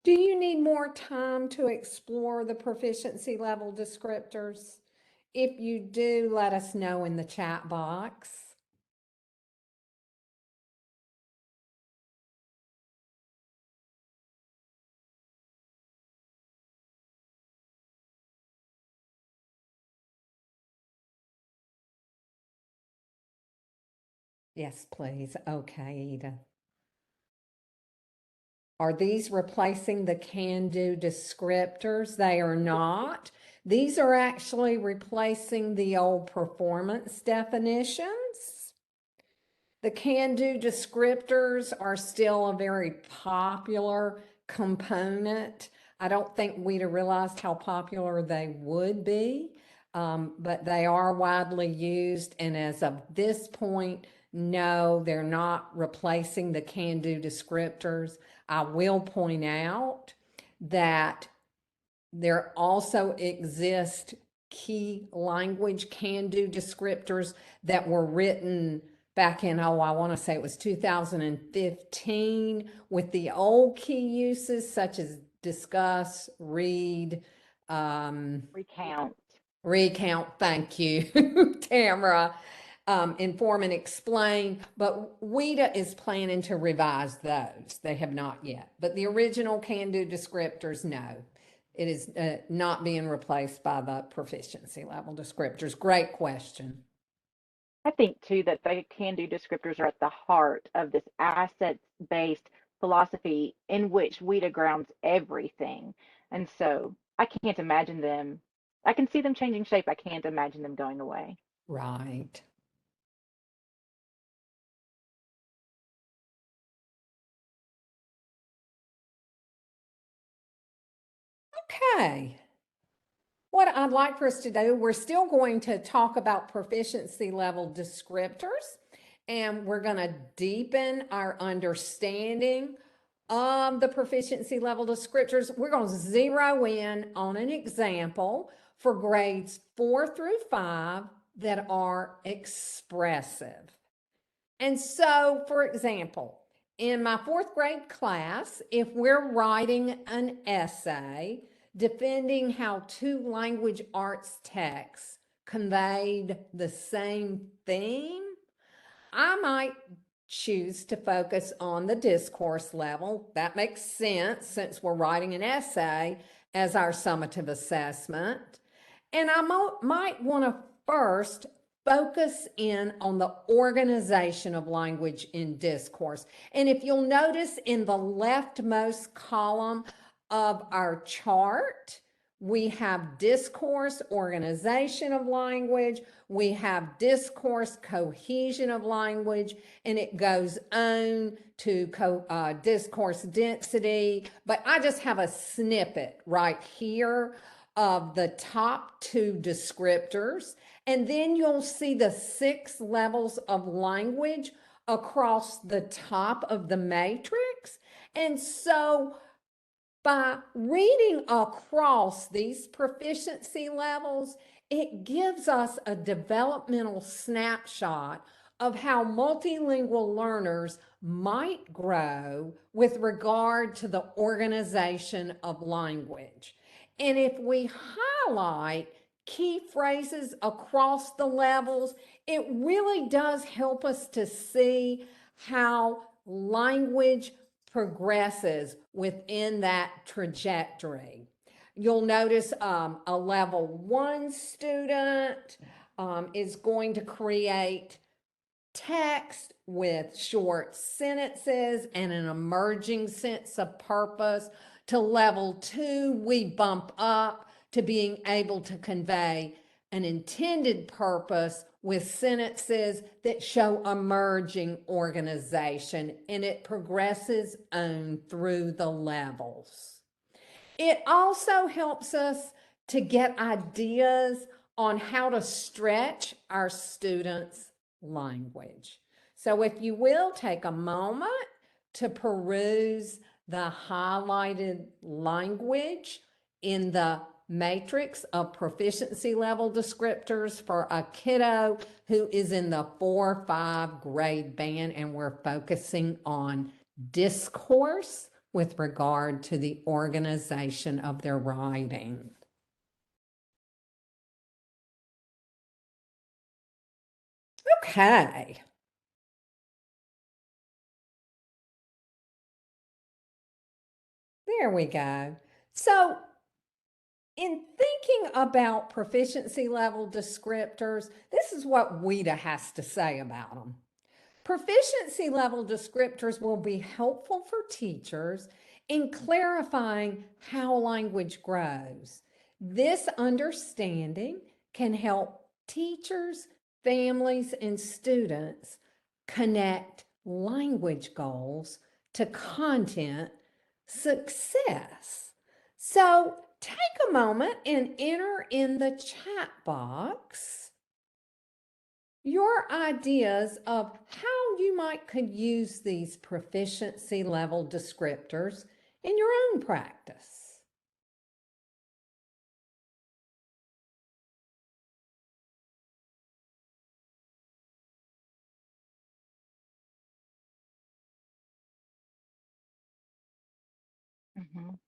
Do you need more time to explore the proficiency level descriptors? If you do, let us know in the chat box. Yes, please. Okay, Edith. Are these replacing the can-do descriptors? They are not. These are actually replacing the old performance definitions. The can-do descriptors are still a very popular component. I don't think we'd have realized how popular they would be, but they are widely used. And as of this point, no, they're not replacing the can-do descriptors. I will point out that there also exist key language can-do descriptors that were written back in, I want to say it was 2015, with the old key uses such as discuss, read, Recount. thank you, Tamara, inform and explain, but WIDA is planning to revise those. They have not yet, but the original can-do descriptors, no. It is not being replaced by the proficiency level descriptors. Great question. I think too that the can-do descriptors are at the heart of this assets-based philosophy in which WIDA grounds everything. And so I can't imagine them, I can see them changing shape. I can't imagine them going away. Right. Okay. What I'd like for us to do, we're still going to talk about proficiency level descriptors, and we're going to deepen our understanding of the proficiency level descriptors. We're going to zero in on an example for grades 4 through 5 that are expressive. And so, for example, in my 4th grade class, if we're writing an essay defending how 2 language arts texts conveyed the same theme, I might choose to focus on the discourse level. That makes sense since we're writing an essay as our summative assessment. And I might want to first focus in on the organization of language in discourse. And if you'll notice in the leftmost column of our chart, we have discourse, organization of language, we have discourse, cohesion of language, and it goes on to discourse density. But I just have a snippet right here of the top 2 descriptors. And then you'll see the 6 levels of language across the top of the matrix. And so by reading across these proficiency levels, it gives us a developmental snapshot of how multilingual learners might grow with regard to the organization of language. And if we highlight key phrases across the levels, it really does help us to see how language progresses within that trajectory. You'll notice a level 1 student is going to create text with short sentences and an emerging sense of purpose. To level 2, we bump up to being able to convey an intended purpose with sentences that show emerging organization, and it progresses on through the levels. It also helps us to get ideas on how to stretch our students' language. So if you will, take a moment to peruse the highlighted language in the matrix of proficiency level descriptors for a kiddo who is in the 4-5 grade band, and we're focusing on discourse with regard to the organization of their writing. Okay. There we go. So in thinking about proficiency level descriptors, this is what WIDA has to say about them. Proficiency level descriptors will be helpful for teachers in clarifying how language grows. This understanding can help teachers, families, and students connect language goals to content success. So take a moment and enter in the chat box your ideas of how you could use these proficiency level descriptors in your own practice. Mhm.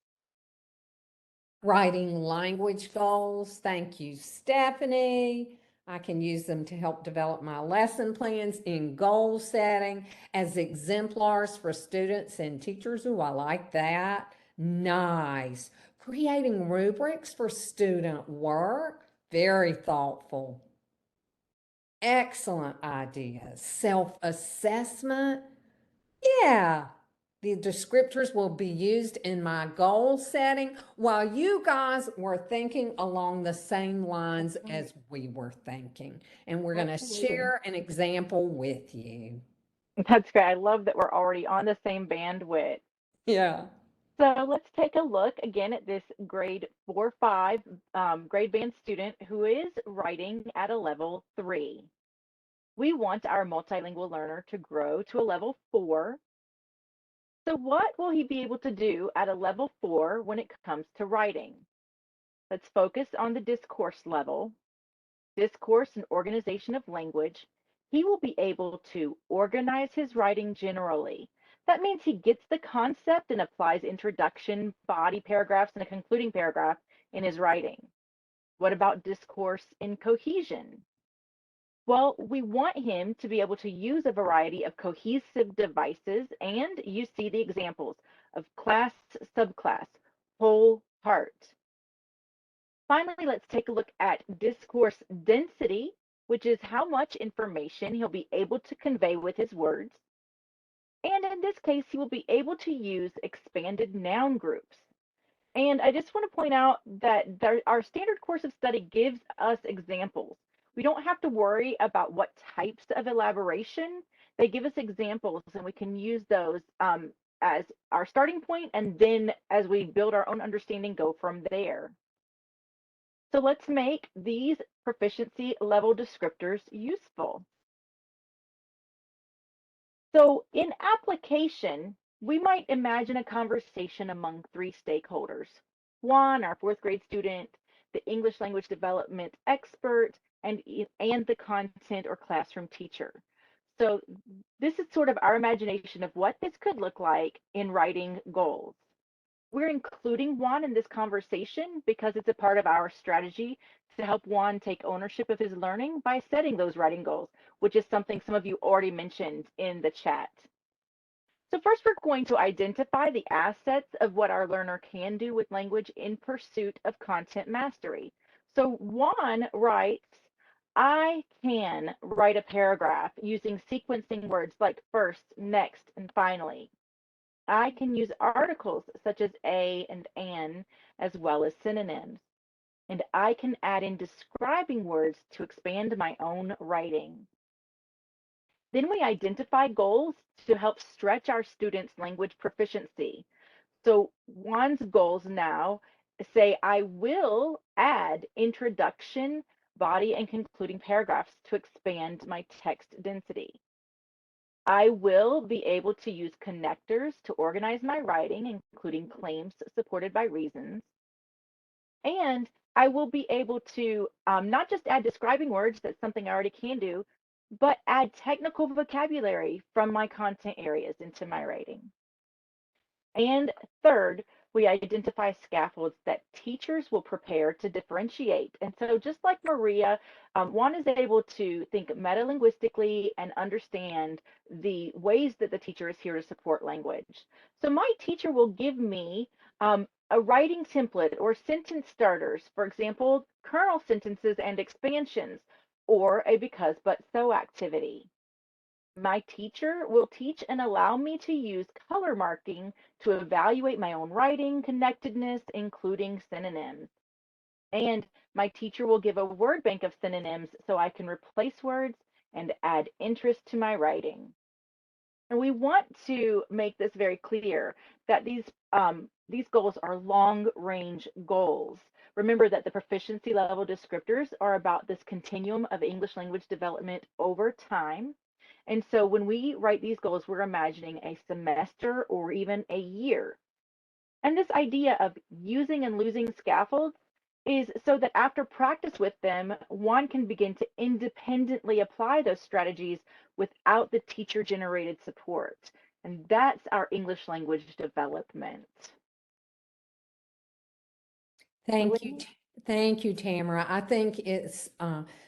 Writing language goals. Thank you, Stephanie. I can use them to help develop my lesson plans in goal setting as exemplars for students and teachers. Ooh, I like that. Nice. Creating rubrics for student work. Very thoughtful. Excellent ideas. Self-assessment. Yeah, the descriptors will be used in my goal setting while you guys were thinking along the same lines as we were thinking. And we're going to Absolutely. share an example with you. That's great. I love that we're already on the same bandwidth. Yeah. So let's take a look again at this grade 4-5 grade band student who is writing at a level 3. We want our multilingual learner to grow to a level 4. So what will he be able to do at a level 4 when it comes to writing? Let's focus on the discourse level. Discourse and organization of language. He will be able to organize his writing generally. That means he gets the concept and applies introduction, body paragraphs, and a concluding paragraph in his writing. What about discourse and cohesion? Well, we want him to be able to use a variety of cohesive devices, and you see the examples of class, subclass, whole, part. Finally, let's take a look at discourse density, which is how much information he'll be able to convey with his words. And in this case, he will be able to use expanded noun groups. And I just want to point out that our standard course of study gives us examples. We don't have to worry about what types of elaboration. They give us examples, and we can use those as our starting point, and then as we build our own understanding, go from there. So let's make these proficiency level descriptors useful. So in application, we might imagine a conversation among 3 stakeholders. Juan, our 4th grade student, the English language development expert, and the content or classroom teacher. So this is sort of our imagination of what this could look like in writing goals. We're including Juan in this conversation because it's a part of our strategy to help Juan take ownership of his learning by setting those writing goals, which is something some of you already mentioned in the chat. So first, we're going to identify the assets of what our learner can do with language in pursuit of content mastery. So Juan writes, I can write a paragraph using sequencing words like first, next, and finally. I can use articles such as a and an, as well as synonyms. And I can add in describing words to expand my own writing. Then we identify goals to help stretch our students' language proficiency. So Juan's goals now say, I will add introduction, body, and concluding paragraphs to expand my text density. I will be able to use connectors to organize my writing, including claims supported by reasons. And I will be able to not just add describing words, that's something I already can do, but add technical vocabulary from my content areas into my writing. And third, we identify scaffolds that teachers will prepare to differentiate. And so just like Maria, Juan is able to think metalinguistically and understand the ways that the teacher is here to support language. So my teacher will give me a writing template or sentence starters, for example, kernel sentences and expansions, or a because but so activity. My teacher will teach and allow me to use color marking to evaluate my own writing connectedness, including synonyms. And my teacher will give a word bank of synonyms so I can replace words and add interest to my writing. And we want to make this very clear that these goals are long-range goals. Remember that the proficiency level descriptors are about this continuum of English language development over time. And so when we write these goals, we're imagining a semester or even a year. And this idea of using and losing scaffolds is so that after practice with them, one can begin to independently apply those strategies without the teacher generated support. And that's our English language development. Thank you. Thank you, Tamara. I think it's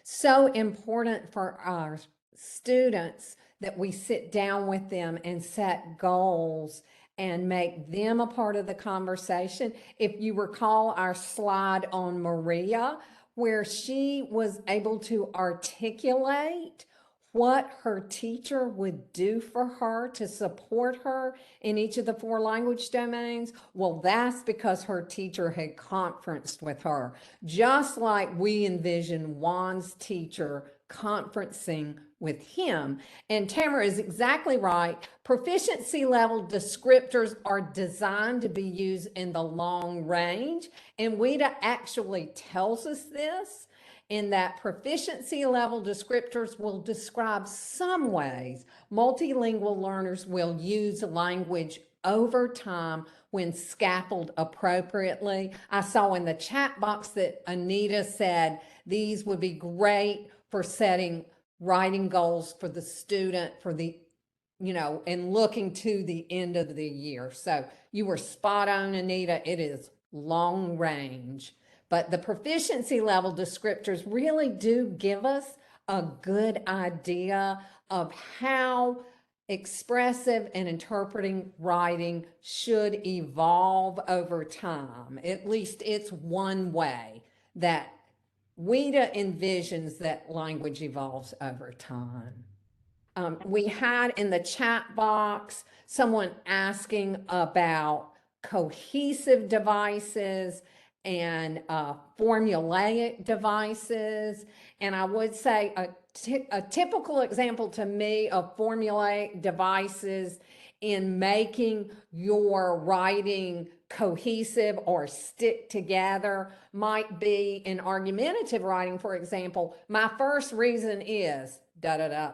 so important for our students that we sit down with them and set goals and make them a part of the conversation. If you recall our slide on Maria, where she was able to articulate what her teacher would do for her to support her in each of the 4 language domains, well, that's because her teacher had conferenced with her, just like we envision Juan's teacher conferencing with him. And Tamara is exactly right. Proficiency level descriptors are designed to be used in the long range, and WIDA actually tells us this, in that proficiency level descriptors will describe some ways multilingual learners will use language over time when scaffolded appropriately. I saw in the chat box that Anita said these would be great for setting writing goals for the student for the, and looking to the end of the year. So you were spot on, Anita. It is long range. But the proficiency level descriptors really do give us a good idea of how expressive and interpreting writing should evolve over time. At least it's one way that WIDA envisions that language evolves over time. We had in the chat box someone asking about cohesive devices and formulaic devices. And I would say a typical example to me of formulaic devices in making your writing cohesive or stick together might be in argumentative writing, for example. My first reason is da da da,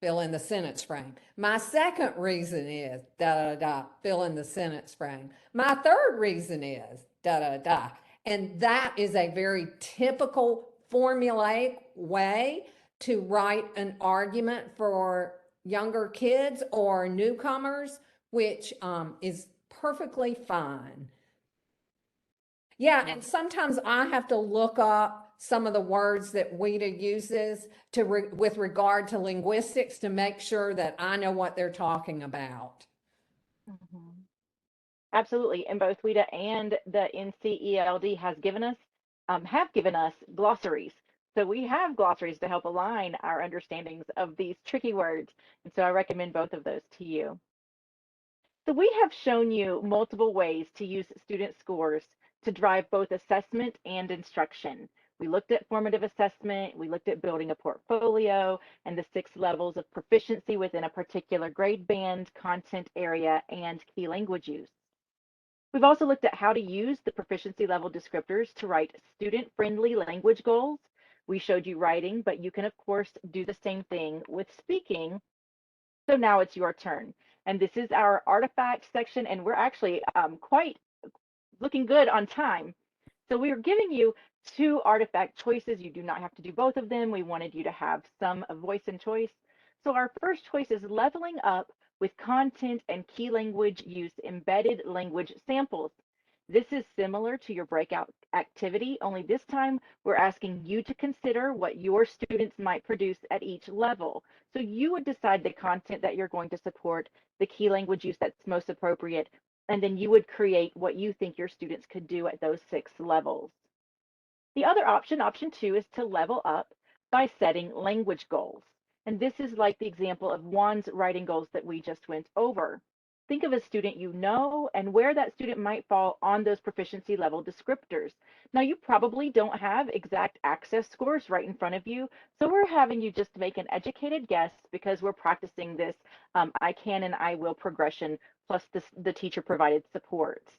fill in the sentence frame. My second reason is da da da, fill in the sentence frame. My third reason is da da da. And that is a very typical formulaic way to write an argument for younger kids or newcomers, which is perfectly fine. Yeah, and sometimes I have to look up some of the words that WIDA uses with regard to linguistics to make sure that I know what they're talking about. Mm-hmm. Absolutely, and both WIDA and the NC ELD have given us glossaries. So we have glossaries to help align our understandings of these tricky words. And so I recommend both of those to you. So we have shown you multiple ways to use student scores to drive both assessment and instruction. We looked at formative assessment, we looked at building a portfolio, and the 6 levels of proficiency within a particular grade band, content area, and key language use. We've also looked at how to use the proficiency level descriptors to write student-friendly language goals. We showed you writing, but you can, of course, do the same thing with speaking. So now it's your turn. And this is our artifact section, and we're actually quite looking good on time. So we are giving you 2 artifact choices. You do not have to do both of them. We wanted you to have some voice and choice. So our first choice is leveling up with content and key language use embedded language samples. This is similar to your breakout activity, only this time we're asking you to consider what your students might produce at each level. So you would decide the content that you're going to support, the key language use that's most appropriate, and then you would create what you think your students could do at those 6 levels. The other option, option 2, is to level up by setting language goals. And this is like the example of Juan's writing goals that we just went over. Think of a student you know and where that student might fall on those proficiency level descriptors. Now, you probably don't have exact access scores right in front of you, so we're having you just make an educated guess because we're practicing this I can and I will progression plus the teacher provided supports.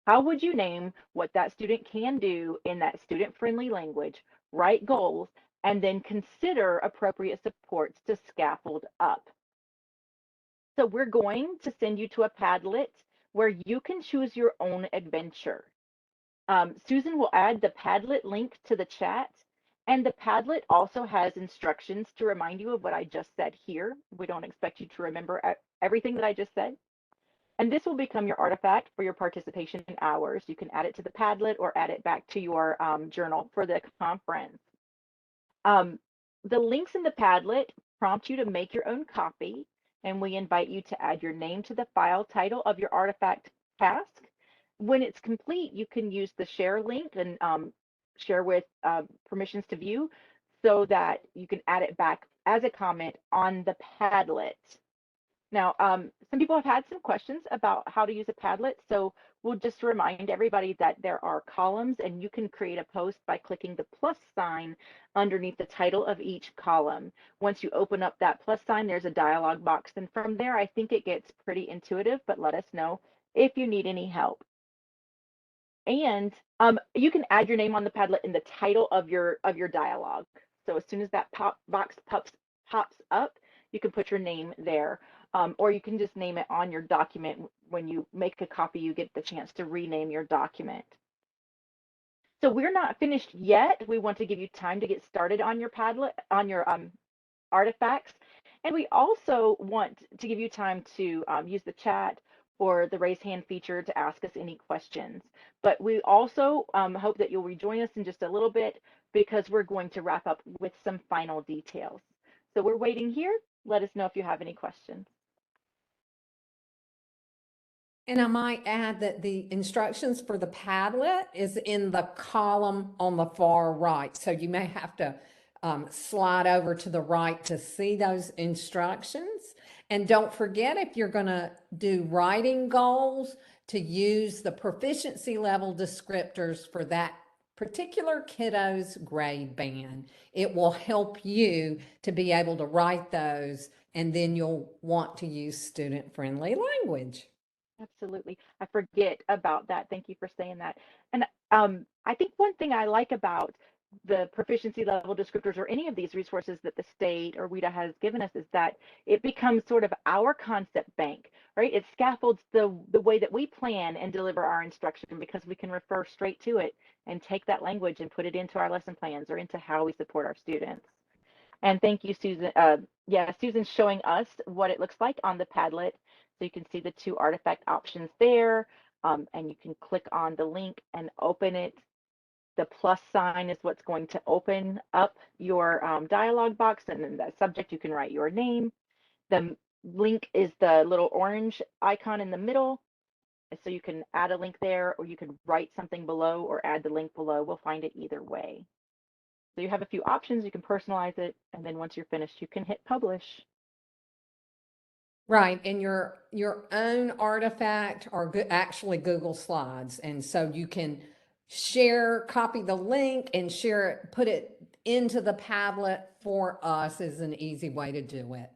How would you name what that student can do in that student-friendly language, write goals, and then consider appropriate supports to scaffold up? So we're going to send you to a Padlet where you can choose your own adventure. Susan will add the Padlet link to the chat, and the Padlet also has instructions to remind you of what I just said here. We don't expect you to remember everything that I just said. And this will become your artifact for your participation hours. You can add it to the Padlet or add it back to your journal for the conference. The links in the Padlet prompt you to make your own copy, and we invite you to add your name to the file title of your artifact task. When it's complete, you can use the share link and share with permissions to view so that you can add it back as a comment on the Padlet. Now, some people have had some questions about how to use a Padlet, so we'll just remind everybody that there are columns and you can create a post by clicking the plus sign underneath the title of each column. Once you open up that plus sign, there's a dialog box, and from there, I think it gets pretty intuitive, but let us know if you need any help. And you can add your name on the Padlet in the title of your dialogue. So as soon as that box pops up, you can put your name there. Or you can just name it on your document. When you make a copy, you get the chance to rename your document. So we're not finished yet. We want to give you time to get started on your Padlet, on your artifacts. And we also want to give you time to use the chat or the raise hand feature to ask us any questions. But we also hope that you'll rejoin us in just a little bit because we're going to wrap up with some final details. So we're waiting here. Let us know if you have any questions. And I might add that the instructions for the Padlet is in the column on the far right. So you may have to slide over to the right to see those instructions. And don't forget, if you're going to do writing goals, to use the proficiency level descriptors for that particular kiddo's grade band. It will help you to be able to write those, and then you'll want to use student-friendly language. Absolutely. I forget about that. Thank you for saying that. And I think one thing I like about the proficiency level descriptors or any of these resources that the state or WIDA has given us is that it becomes sort of our concept bank, right? It scaffolds the way that we plan and deliver our instruction because we can refer straight to it and take that language and put it into our lesson plans or into how we support our students. And thank you, Susan. Yeah, Susan's showing us what it looks like on the Padlet. So you can see the two artifact options there, and you can click on the link and open it. The plus sign is what's going to open up your dialog box, and in that subject, you can write your name. The link is the little orange icon in the middle. So you can add a link there, or you can write something below or add the link below. We'll find it either way. So you have a few options, you can personalize it, and then once you're finished, you can hit publish. Right, and your own artifact are actually Google Slides, and so you can share, copy the link and share it, put it into the Padlet for us is an easy way to do it.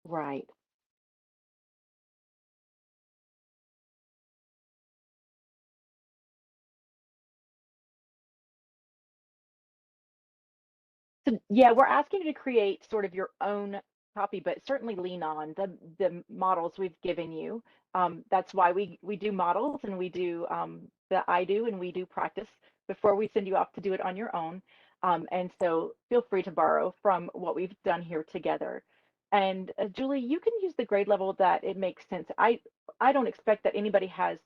Right. So yeah, we're asking you to create sort of your own copy, but certainly lean on the models we've given you. That's why we do models and we do the I do and we do practice before we send you off to do it on your own. And so feel free to borrow from what we've done here together. And Julie, you can use the grade level that it makes sense. I don't expect that anybody has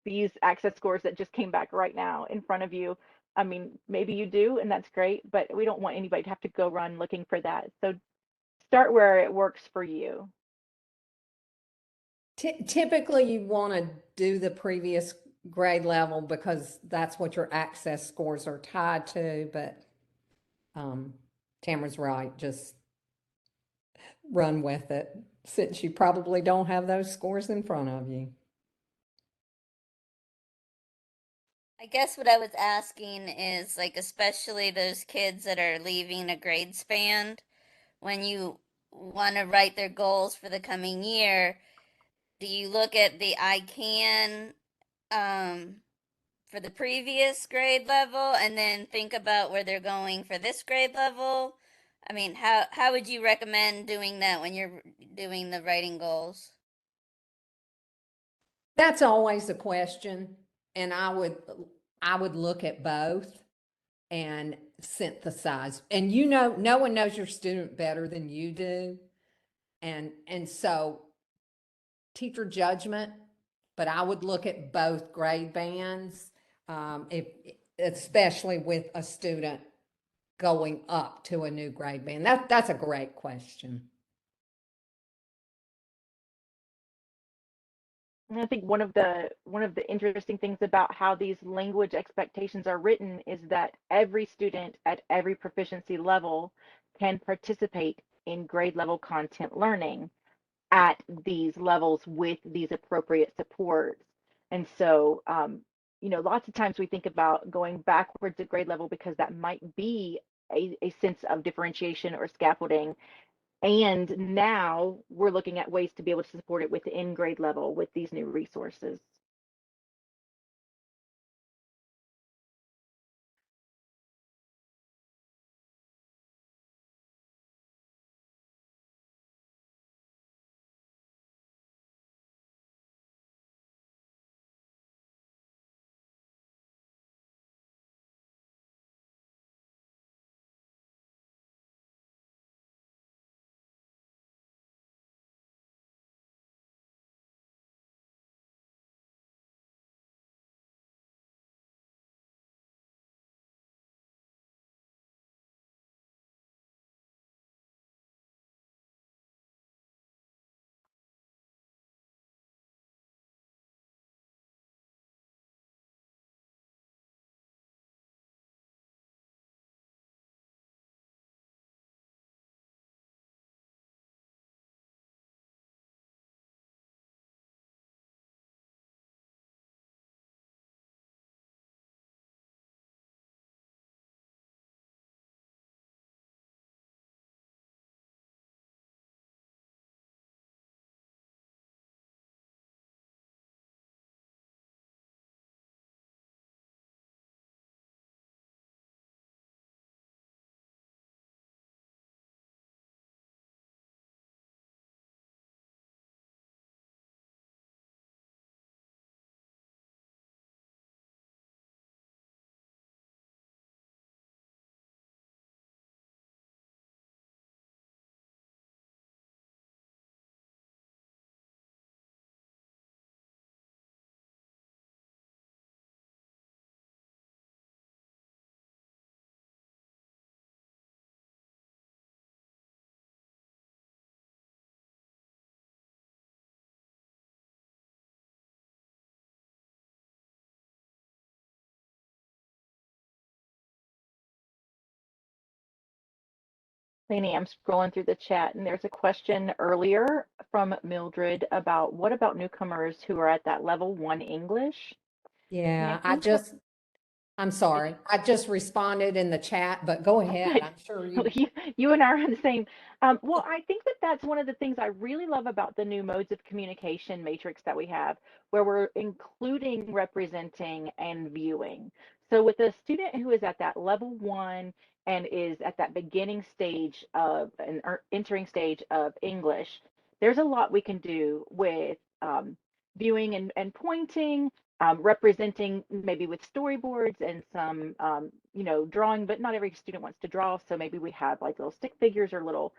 these access scores that just came back right now in front of you. I mean, maybe you do, and that's great, but we don't want anybody to have to go run looking for that. So start where it works for you. Typically, you want to do the previous grade level because that's what your access scores are tied to, but Tamara's right, just run with it since you probably don't have those scores in front of you. I guess what I was asking is like, especially those kids that are leaving a grade span, when you want to write their goals for the coming year, do you look at the I can for the previous grade level and then think about where they're going for this grade level? I mean, how would you recommend doing that when you're doing the writing goals? That's always a question, and I would look at both and synthesize. And no one knows your student better than you do. And so teacher judgment, but I would look at both grade bands, if, especially with a student going up to a new grade band. That's a great question. And I think one of the interesting things about how these language expectations are written is that every student at every proficiency level can participate in grade level content learning at these levels with these appropriate supports. And so, lots of times we think about going backwards at grade level because that might be a sense of differentiation or scaffolding. And now we're looking at ways to be able to support it within grade level with these new resources. Lainey, I'm scrolling through the chat and there's a question earlier from Mildred about what about newcomers who are at that level 1 English? And I Yeah, think I'm sorry. I just responded in the chat, but go ahead. good. I'm sure you. You and I are on the same. Well, I think that that's one of the things I really love about the new modes of communication matrix that we have, where we're including representing and viewing. So with a student who is at that level 1 and is at that beginning stage of an entering stage of English, there's a lot we can do with viewing and pointing, representing maybe with storyboards and some, drawing, but not every student wants to draw. So maybe we have like little stick figures or little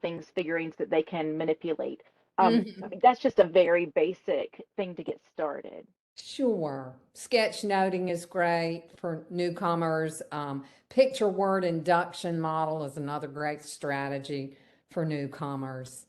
things, figurines that they can manipulate. I Mhm. mean, that's just a very basic thing to get started. Sure. Sketchnoting is great for newcomers. Picture word induction model is another great strategy for newcomers.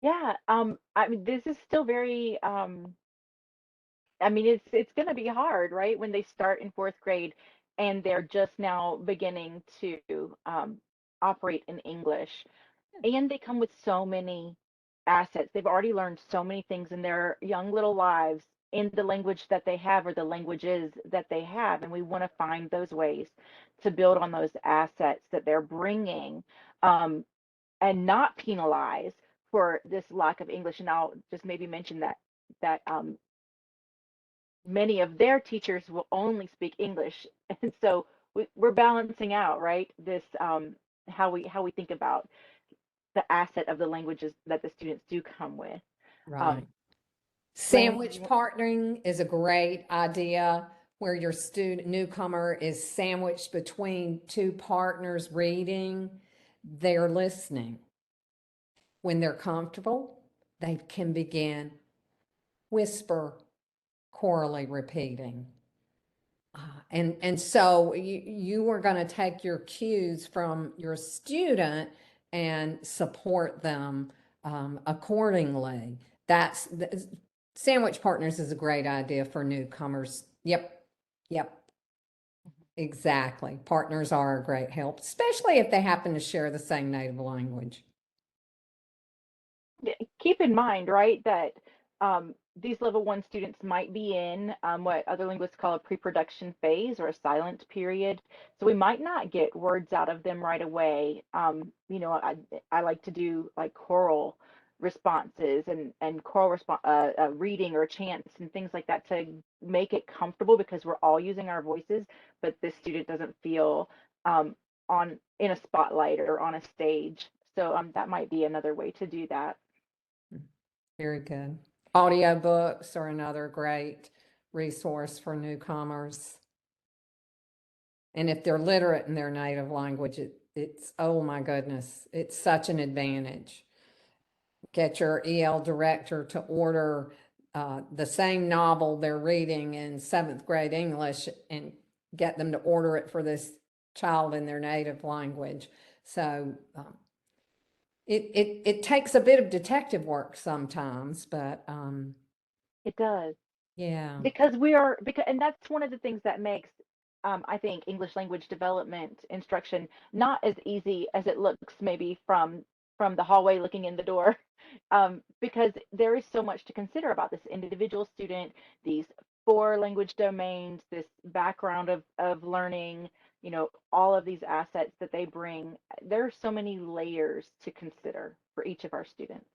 Yeah. I mean, this is still very, I mean, it's going to be hard, right? When they start in 4th grade and they're just now beginning to operate in English, and they come with so many assets. They've already learned so many things in their young little lives in the language that they have or the languages that they have, and we want to find those ways to build on those assets that they're bringing, um, and not penalize for this lack of English. And I'll just maybe mention that many of their teachers will only speak English. And so we're balancing out, right? This how we think about the asset of the languages that the students do come with. Right. Lane, Sandwich partnering is a great idea where your student newcomer is sandwiched between two partners reading, they're listening. When they're comfortable, they can begin whisper, chorally repeating. And so you are going to take your cues from your student and support them accordingly. Sandwich partners is a great idea for newcomers. Yep, exactly. Partners are a great help, especially if they happen to share the same native language. keep in mind, right, that these level 1 students might be in what other linguists call a pre-production phase or a silent period. So we might not get words out of them right away. You know, I like to do like choral responses and choral reading or chants and things like that to make it comfortable, because we're all using our voices, but this student doesn't feel in a spotlight or on a stage. So that might be another way to do that. Very good. Audiobooks are another great resource for newcomers. And if they're literate in their native language, it's, oh my goodness, it's such an advantage. Get your EL director to order the same novel they're reading in 7th grade English and get them to order it for this child in their native language. So it takes a bit of detective work sometimes, but It does. yeah. Because and that's one of the things that makes I think English language development instruction not as easy as it looks, maybe from the hallway looking in the door. Because there is so much to consider about this individual student, these 4 language domains, this background of learning, you know, all of these assets that they bring. There are so many layers to consider for each of our students.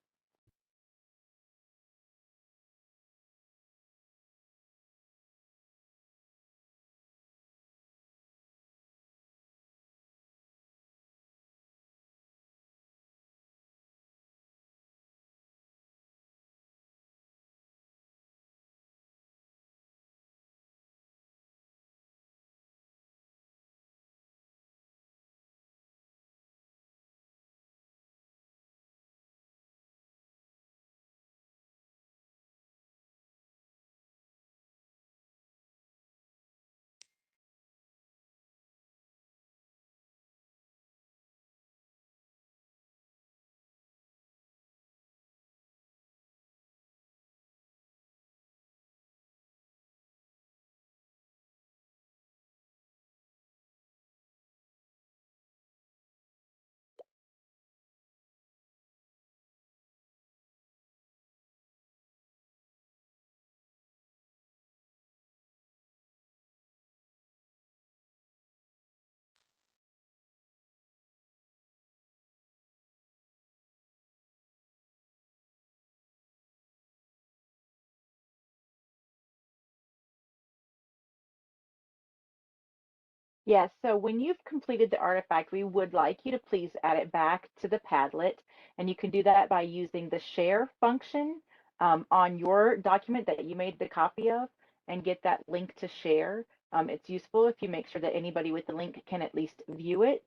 Yes, so when you've completed the artifact, we would like you to please add it back to the Padlet. And you can do that by using the share function on your document that you made the copy of and get that link to share. It's useful if you make sure that anybody with the link can at least view it.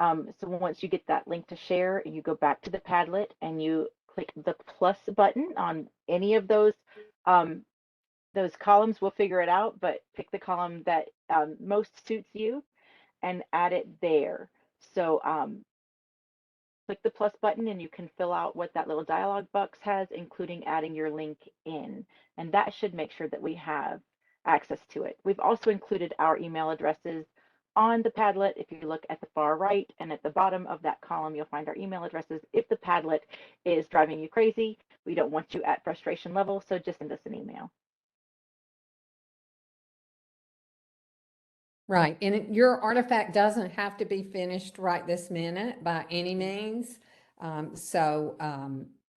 So once you get that link to share, you go back to the Padlet and you click the plus button on any of those columns. Will figure it out, but pick the column that most suits you and add it there. So click the plus button and you can fill out what that little dialog box has, including adding your link in. And that should make sure that we have access to it. We've also included our email addresses on the Padlet. If you look at the far right and at the bottom of that column, you'll find our email addresses. If the Padlet is driving you crazy, we don't want you at frustration level, so just send us an email. Right. And your artifact doesn't have to be finished right this minute by any means.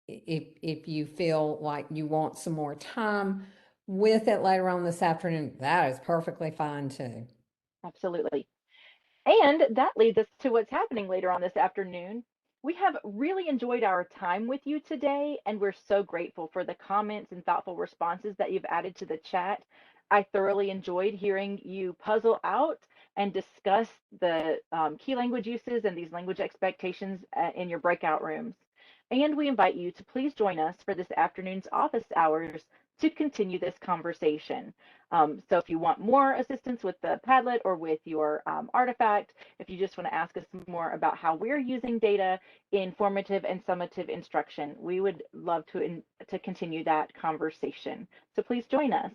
If you feel like you want some more time with it later on this afternoon, that is perfectly fine too. Absolutely. And that leads us to what's happening later on this afternoon. We have really enjoyed our time with you today, and we're so grateful for the comments and thoughtful responses that you've added to the chat. I thoroughly enjoyed hearing you puzzle out and discuss the key language uses and these language expectations in your breakout rooms. And we invite you to please join us for this afternoon's office hours to continue this conversation. So if you want more assistance with the Padlet or with your artifact, if you just want to ask us more about how we're using data in formative and summative instruction, we would love to continue that conversation. So please join us.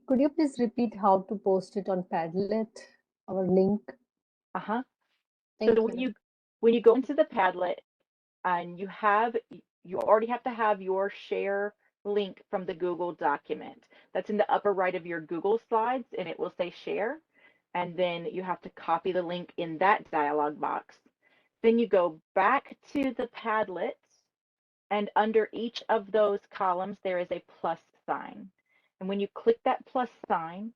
Could you please repeat how to post it on Padlet, our link? Uh-huh. Thank So you. when you go into the Padlet and you already have to have your share link from the Google document. That's in the upper right of your Google slides, and it will say share. And then you have to copy the link in that dialog box. Then you go back to the Padlet, and under each of those columns, there is a plus sign. And when you click that plus sign,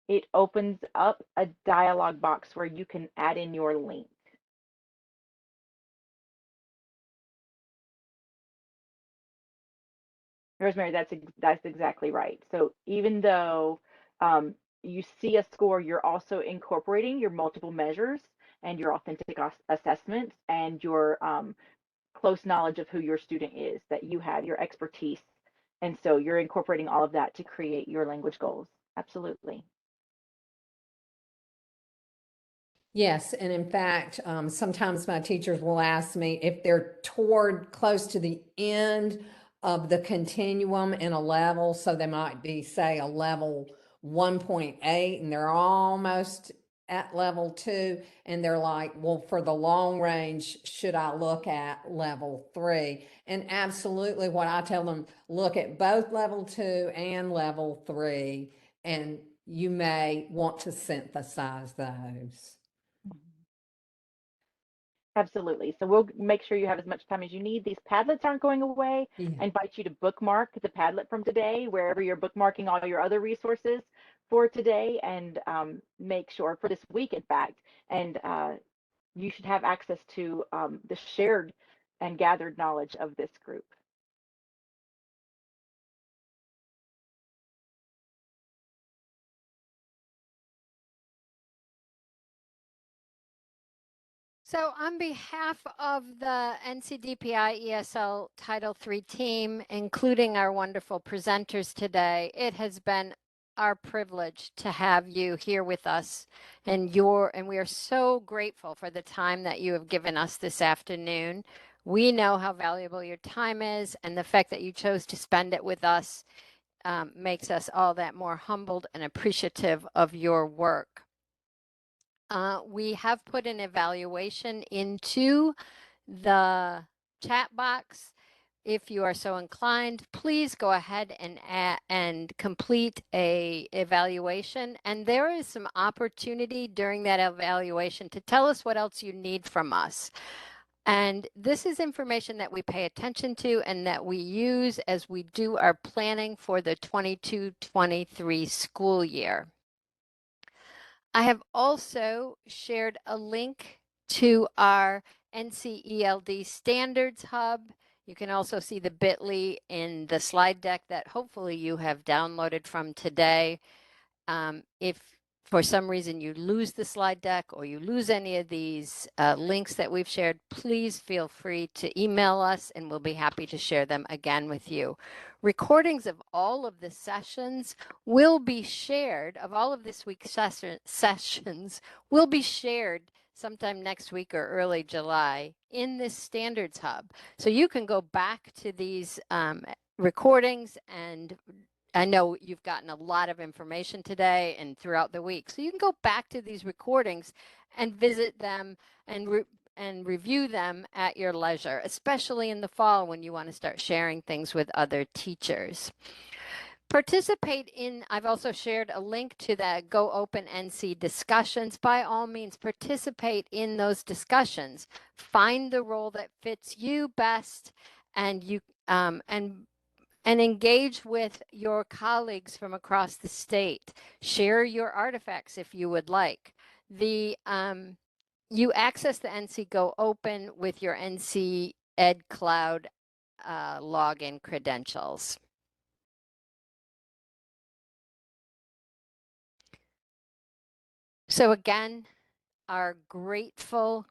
it opens up a dialog box where you can add in your link. Rosemary, that's exactly right. So even though you see a score, you're also incorporating your multiple measures and your authentic assessments and your close knowledge of who your student is, that you have, your expertise. And so you're incorporating all of that to create your language goals. Absolutely. Yes, and in fact, sometimes my teachers will ask me if they're toward close to the end of the continuum in a level, so they might be, say, a level 1.8, and they're almost at level 2, and they're like, well, for the long range, should I look at level 3? And absolutely, what I tell them, look at both level 2 and level 3, and you may want to synthesize those. Absolutely. So we'll make sure you have as much time as you need. These Padlets aren't going away. Yeah. I invite you to bookmark the Padlet from today, wherever you're bookmarking all your other resources for today, and make sure for this week, in fact, and you should have access to the shared and gathered knowledge of this group. So on behalf of the NCDPI ESL Title III team, including our wonderful presenters today, it has been our privilege to have you here with us, and we are so grateful for the time that you have given us this afternoon. We know how valuable your time is, and the fact that you chose to spend it with us makes us all that more humbled and appreciative of your work. We have put an evaluation into the chat box. If you are so inclined, please go ahead and complete a evaluation. And there is some opportunity during that evaluation to tell us what else you need from us. And this is information that we pay attention to and that we use as we do our planning for the 22-23 school year. I have also shared a link to our NC ELD Standards Hub. You can also see the bit.ly in the slide deck that hopefully you have downloaded from today. If for some reason you lose the slide deck or you lose any of these links that we've shared, please feel free to email us and we'll be happy to share them again with you. Recordings of all of the sessions will be shared, of all of this week's sessions will be shared sometime next week or early July in this Standards Hub. So you can go back to these recordings, and I know you've gotten a lot of information today and throughout the week. So you can go back to these recordings and visit them and review them at your leisure, especially in the fall when you want to start sharing things with other teachers. Participate in, I've also shared a link to the Go Open NC discussions. By all means, participate in those discussions. Find the role that fits you best, and and engage with your colleagues from across the state. Share your artifacts if you would like. You access the NC Go Open with your NC Ed Cloud login credentials. So again, our grateful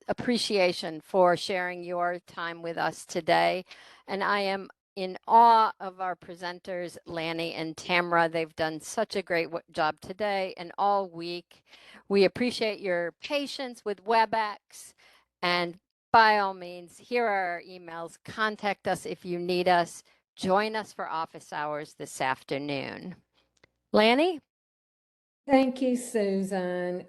appreciation for sharing your time with us today. And I am in awe of our presenters, Lanny and Tamara. They've done such a great job today and all week. We appreciate your patience with WebEx. And by all means, here are our emails. Contact us if you need us. Join us for office hours this afternoon. Lanny? Thank you, Susan.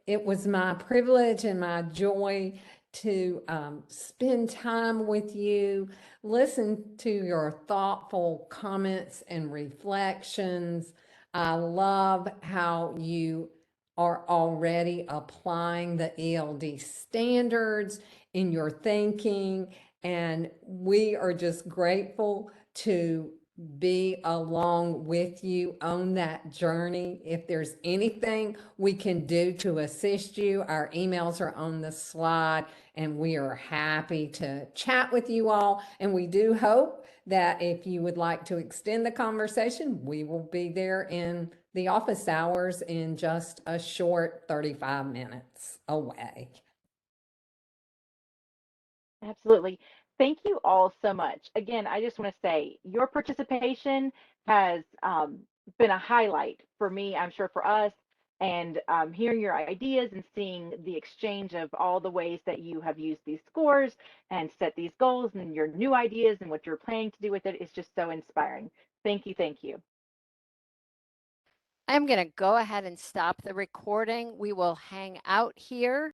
It was my privilege and my joy to spend time with you, listen to your thoughtful comments and reflections. I love how you are already applying the ELD standards in your thinking, and we are just grateful to be along with you on that journey. If there's anything we can do to assist you, our emails are on the slide, and we are happy to chat with you all. And we do hope that if you would like to extend the conversation, we will be there in the office hours in just a short 35 minutes away. Absolutely. Thank you all so much. Again, I just want to say your participation has been a highlight for me, I'm sure for us, and hearing your ideas and seeing the exchange of all the ways that you have used these scores and set these goals and your new ideas and what you're planning to do with it is just so inspiring. Thank you. Thank you. I'm going to go ahead and stop the recording. We will hang out here